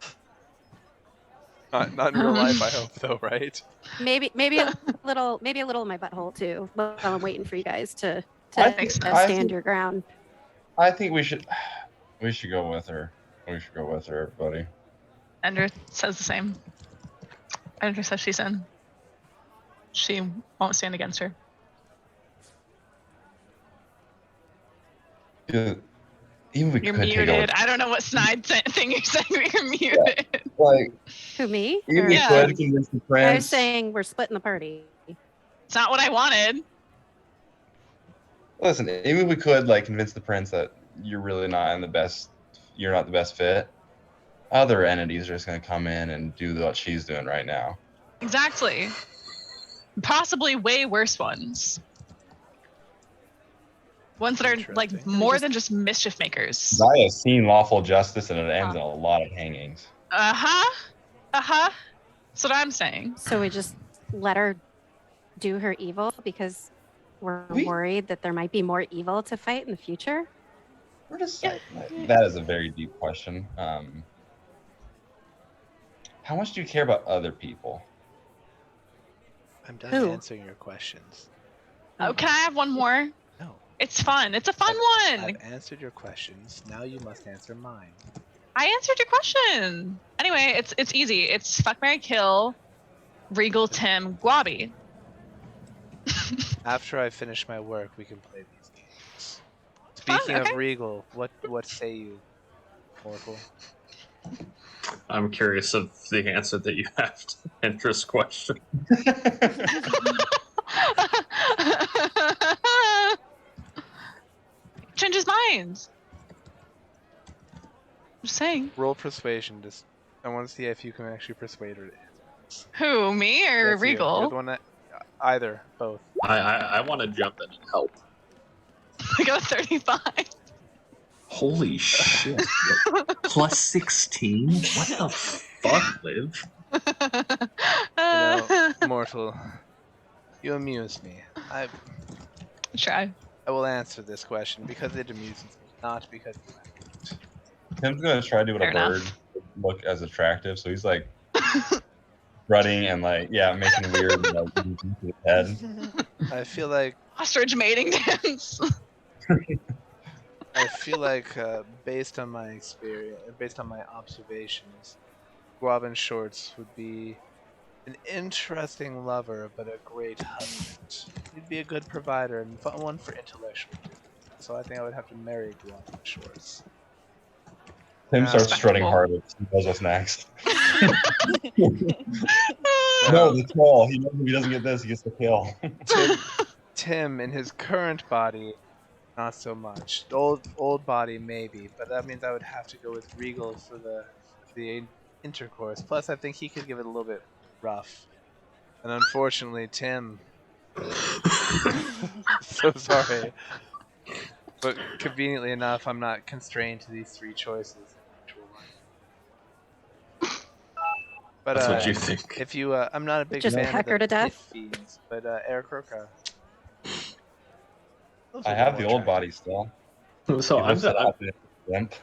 Not in real life, I hope, though, right? Maybe a little in my butthole too, while I'm waiting for you guys to I think- stand your ground. I think we should go with her. We should go with her, buddy. Endra says the same. Endra says she's in. She won't stand against her. Yeah, even if we You're could take muted. out, I don't know what snide thing you're saying, but you're muted. like, Who, me? even Or- if we Yeah. could convince the I was prince. saying we're splitting the party. It's not what I wanted. Listen, even if we could like convince the prince that you're really not the best fit, other entities are just gonna come in and do what she's doing right now. Exactly. Possibly way worse ones. Ones that are like Interesting. more than just mischief makers. I have seen lawful justice, and it ends in a lot of hangings. That's what I'm saying. So we just let her do her evil because we're worried that there might be more evil to fight in the future. We're just that is a very deep question. How much do you care about other people? I'm done Who? answering your questions. Oh, can I have one more? No. It's fun. It's a fun one. I've answered your questions. Now you must answer mine. I answered your question. Anyway, it's easy. It's fuck, marry, kill, Regal, Tim, Guabi. After I finish my work, we can play these games. Speaking okay. of Regal, what say you, Mortal? I'm curious of the answer that you have to Endra's question. Change his mind. Just saying. Roll persuasion. I want to see if you can actually persuade her to answer. Who, me or That's you. Regal? You're the one that, either, both. I want to jump in and help. I got a 35. Holy shit. Plus 16? What the fuck, Liv? Mortal, you amuse me. I Try. will answer this question because it amuses me, not because you asked. Tim's gonna try to do what Fair a bird enough. would look as attractive, so he's like running and like making weird movements with his head. I feel like Ostrich mating dance. based on my experience, based on my observations, Guavin Shorts would be an interesting lover, but a great husband. He'd be a good provider and one for intellectual duty. So I think I would have to marry Guavin Shorts. Tim starts strutting Respectable. hard. He knows what's next. No, the troll. He knows if he doesn't get this, he gets the kill. Tim, in his current body, not so much. The old body, maybe, but that means I would have to go with Regal for the intercourse. Plus, I think he could give it a little bit rough. And unfortunately, Tim. So sorry. But conveniently enough, I'm not constrained to these three choices. But That's what you think. if you, I'm not a big Just fan peck of her the to death? pit fiends, but Eric Roca. I have the old body still. So He lifts it up and it's limp.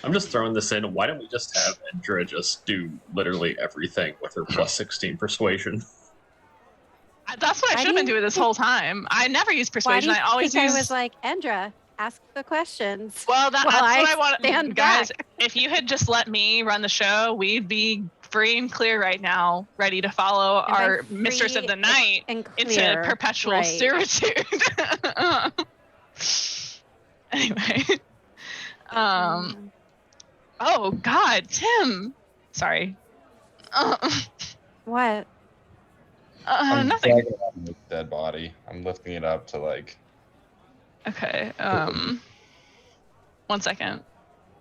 I'm just throwing this in. Why don't we just have Endra just do literally everything with her plus 16 persuasion? That's what I Why should have do been you doing this think- whole time. I never use Why do persuasion. you I always think use. I was like, Endra, ask the questions? Well, that's while what I I want. stand Guys, back. if you had just let me run the show, we'd be free and clear right now, ready to follow And by our Mistress of free the Night and into clear, perpetual right. servitude. Anyway. Oh God, Tim. Sorry. What? I'm Nothing. dragging it up with dead body. I'm lifting it up to like. Okay. 1 second.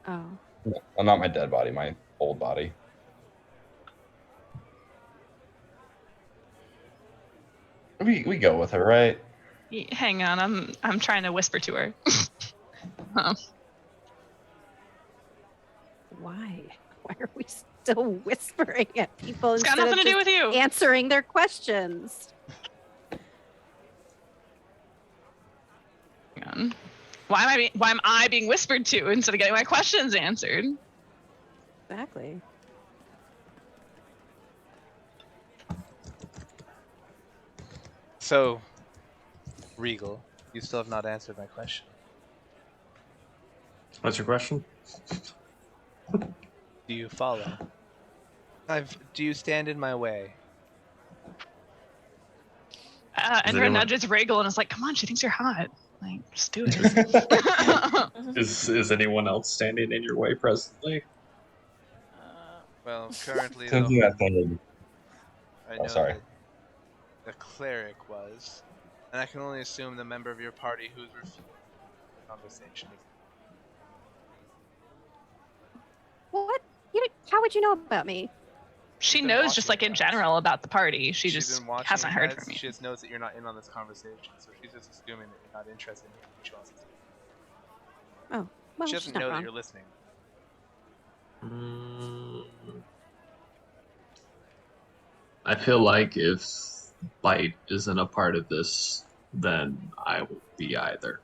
Oh. Well, not my dead body, my old body. We go with her, right? Hang on. I'm trying to whisper to her. Why? Why are we still whispering at people It's got instead nothing of to do just with you. answering their questions? Hang on. Why am I being whispered to instead of getting my questions answered? Exactly. So, Regal, you still have not answered my question. What's your question? Do you follow? Do you stand in my way? Endra anyone- nudges Regal and is like, "Come on, she thinks you're hot. Like, just do it." Is anyone else standing in your way presently? Well, currently, Tim's in that thing. I Oh, know sorry. that the cleric was, and I can only assume the member of your party who's refused the conversation. What? How would you know about me? She been knows just like watching in us. general about the party. She She's just been watching hasn't you heard guys, from you. She just knows that you're not in on this conversation, so she's just assuming that you're not interested in hearing what she wants to say. Well, She she's doesn't not know that wrong. you're listening. I feel like if Bite isn't a part of this, then I won't be either.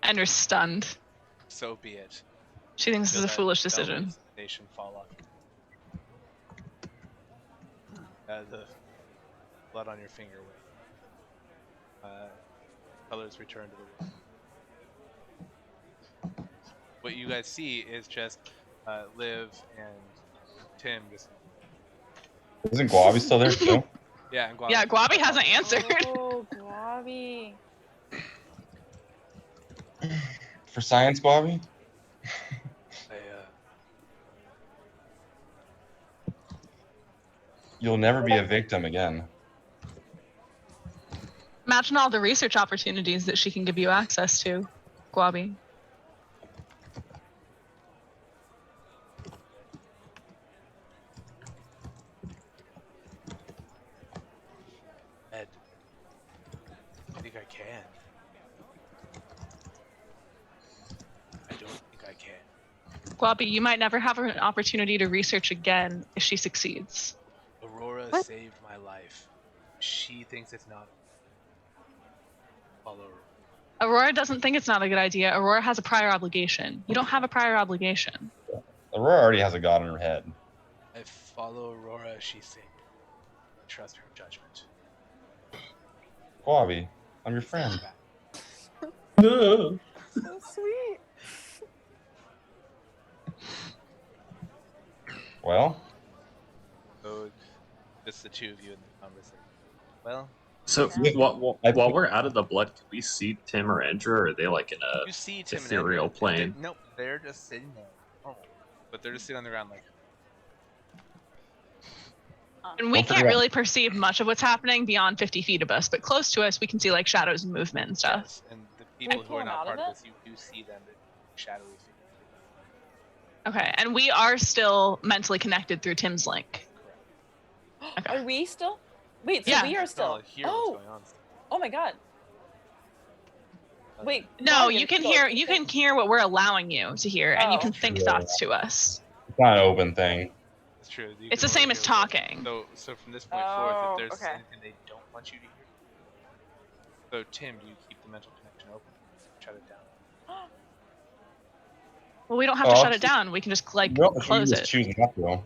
Endra's stunned. So be it. She thinks this Feel is a that foolish velvet decision. sensation fall off. The blood on your finger colors return to the room. What you guys see is just Liv and Tim just Isn't Guavi still there too? yeah, and Yeah, Guabi hasn't answered. Oh, Guavi. For science, Guavi? You'll never be a victim again. Imagine all the research opportunities that she can give you access to, Guabi. Ed, I think I can. I don't think I can. Guabi, you might never have an opportunity to research again if she succeeds. Aurora What? saved my life. She thinks it's not. Follow her. Aurora doesn't think it's not a good idea. Aurora has a prior obligation. You don't have a prior obligation. Aurora already has a god in her head. I follow Aurora. She saved. trust her judgment. Bobby, I'm your friend. So sweet. Well, So, just the two of you in the conversation. Well, So while we're out of the blood, can we see Tim or Endra, or are they like in a you see Tim ethereal and Endra. plane? Nope, they're just sitting there. Oh, but they're just sitting on the ground like. And we Don't can't forget- really perceive much of what's happening beyond 50 feet of us, but close to us, we can see like shadows and movement and stuff. Yes, and the people who pull are them not out of part of it? this, you do see them, the shadowy figures. Okay, and we are still mentally connected through Tim's link. Correct. Okay. Are we still? Wait, so Yeah. we are No, still. hear what's going on. Oh my god. Wait. No, Bobby, you can go, hear keep you going. can hear what we're allowing you to hear, and you Oh. can think Sure. thoughts to us. it's not an open thing. It's true. you It's can the same only as hear what- talking. So from this point forth, Oh, if there's okay. anything they don't want you to hear, so Tim, do you keep the mental connection open? Shut it down. Well, we don't have to Oh, shut it down. We can just like No, close just it. choosing not to.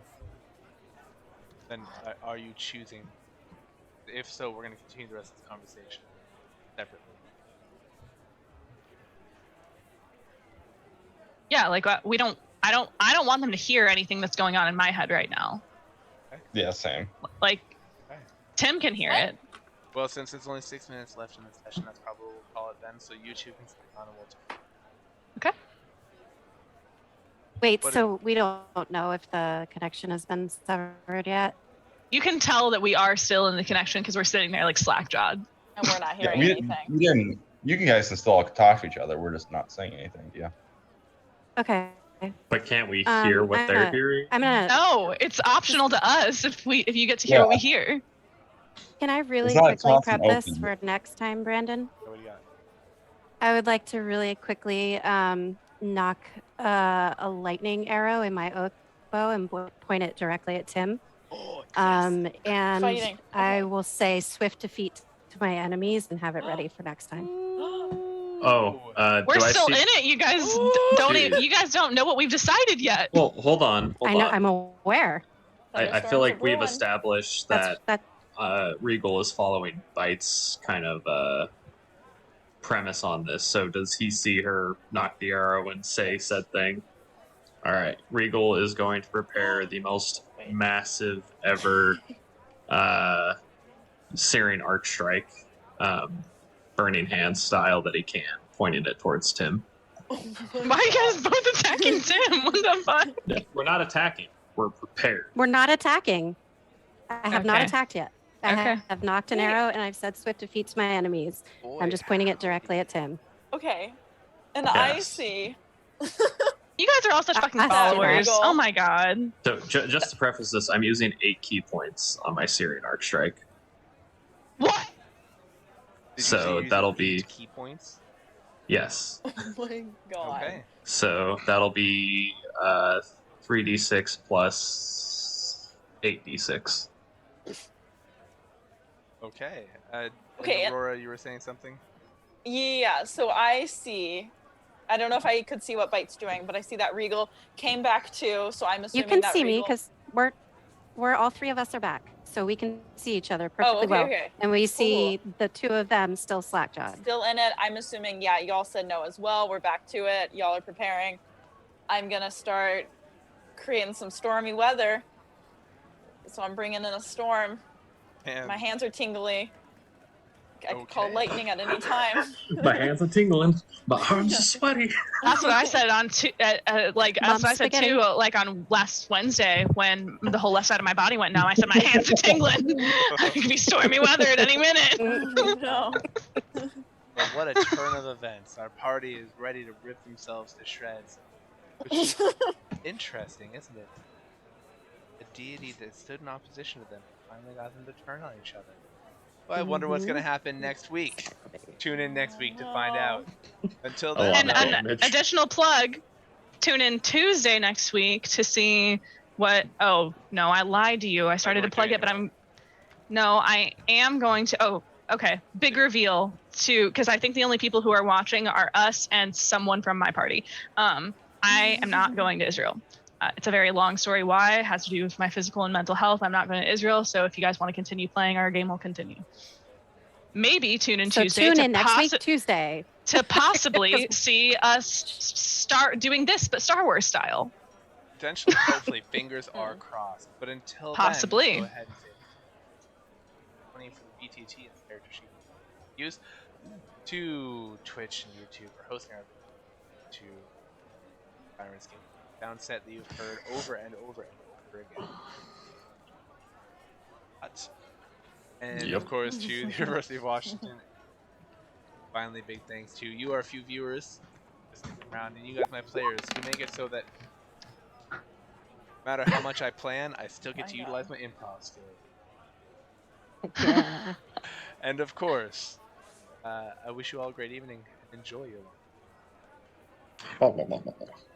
Then are you choosing? If so, we're going to continue the rest of this conversation separately. Yeah, like we don't. I don't want them to hear anything that's going on in my head right now. Yeah, same. Like Okay. Tim can hear What? it. Well, since there's only 6 minutes left in this session, that's probably what we'll call it then. So you two can stay on and we'll talk. Wait, What so we don't know if the connection has been severed yet? You can tell that we are still in the connection because we're sitting there like slack jawed. And we're not Yeah, hearing we anything. didn't. You guys can still talk to each other. We're just not saying anything. Yeah. Okay. But can't we hear what I'm they're gonna- hearing? I'm gonna. No, it's optional to us if you get to hear what we hear. Can I really not a quickly constant prep this open. for next time, Brandon? So what do you got? I would like to really quickly knock a lightning arrow in my oak bow and point it directly at Tim. Oh, And Fighting. I Okay. will say swift defeat to my enemies and have it ready for next time. Oh, We're do I still see... in it. You guys Ooh. don't. Dude. You guys don't know what we've decided yet. Well, hold on. I know. I'm aware. I feel Thunderstorms like of we've ruin. established That's that that. Regal is following Bite's kind of premise on this. So does he see her knock the arrow and say said thing? All right, Regal is going to prepare the most massive ever searing arc strike, burning hand style that he can, pointing it towards Tim. Why are you guys both attacking Tim? What the fuck? Yeah, we're not attacking. We're prepared. We're not attacking. I have not Okay. attacked yet. I Okay. have knocked an Wait. arrow and I've said swift defeat to my enemies. boy. I'm just pointing it directly at Tim. Okay. And I Yes. see. You guys are all such fucking I see followers. that. Oh my god. So just to preface this, I'm using 8 key points on my searing arc strike. What? Did you so say you're using that'll 8 be- key points. Yes. Oh my god. Okay. So that'll be 3d6 plus 8d6. Okay. Okay, and- Aurora, you were saying something. Yeah, so I see. I don't know if I could see what Bite's doing, but I see that Regal came back too. So I'm You assuming can that see me Regal... because we're all three of us are back, so we can see each other Oh, perfectly okay, well. okay. And we see the two of them still slack-jawed. Still in it. I'm assuming, yeah, y'all said no as well. We're back to it. Y'all are preparing. I'm gonna start creating some stormy weather. So I'm bringing in a storm. And My hands are tingly. I could call Okay. lightning at any time. My hands are tingling. My arms are sweaty. That's what I said on that's what I said spaghetti. too. Like on last Wednesday when the whole left side of my body went numb. I said my hands are tingling. It could be stormy weather at any minute. No. but what a turn of events! Our party is ready to rip themselves to shreds. Which is interesting, isn't it? A deity that stood in opposition to them finally got them to turn on each other. Well, I wonder what's going to happen next week. Tune in next week to find out. Until then, Oh, And no. an Mitch. additional plug, tune in Tuesday next week to see what. Oh no, I lied to you. I started to weren't plug doing it, but I am going to. Oh, okay. Big reveal because I think the only people who are watching are us and someone from my party. I am not going to Israel. It's a very long story why. It has to do with my physical and mental health. I'm not going to Israel, so if you guys want to continue playing, our game will continue. Maybe tune in So Tuesday tune in next week, Tuesday. to possibly see us start doing this, but Star Wars style. Potentially, hopefully, fingers are crossed. But until Possibly. then, let's go ahead and say money for the BTT as character sheet use to Twitch and YouTube for hosting our to Byron's game downset that you've heard over and over and over again. And of course to the University of Washington. Finally, big thanks to you, our few viewers, for sticking around, and you guys, my players, who make it so that no matter how much I plan, I still get to utilize my improv skills. Yeah. And of course, I wish you all a great evening and enjoy your life.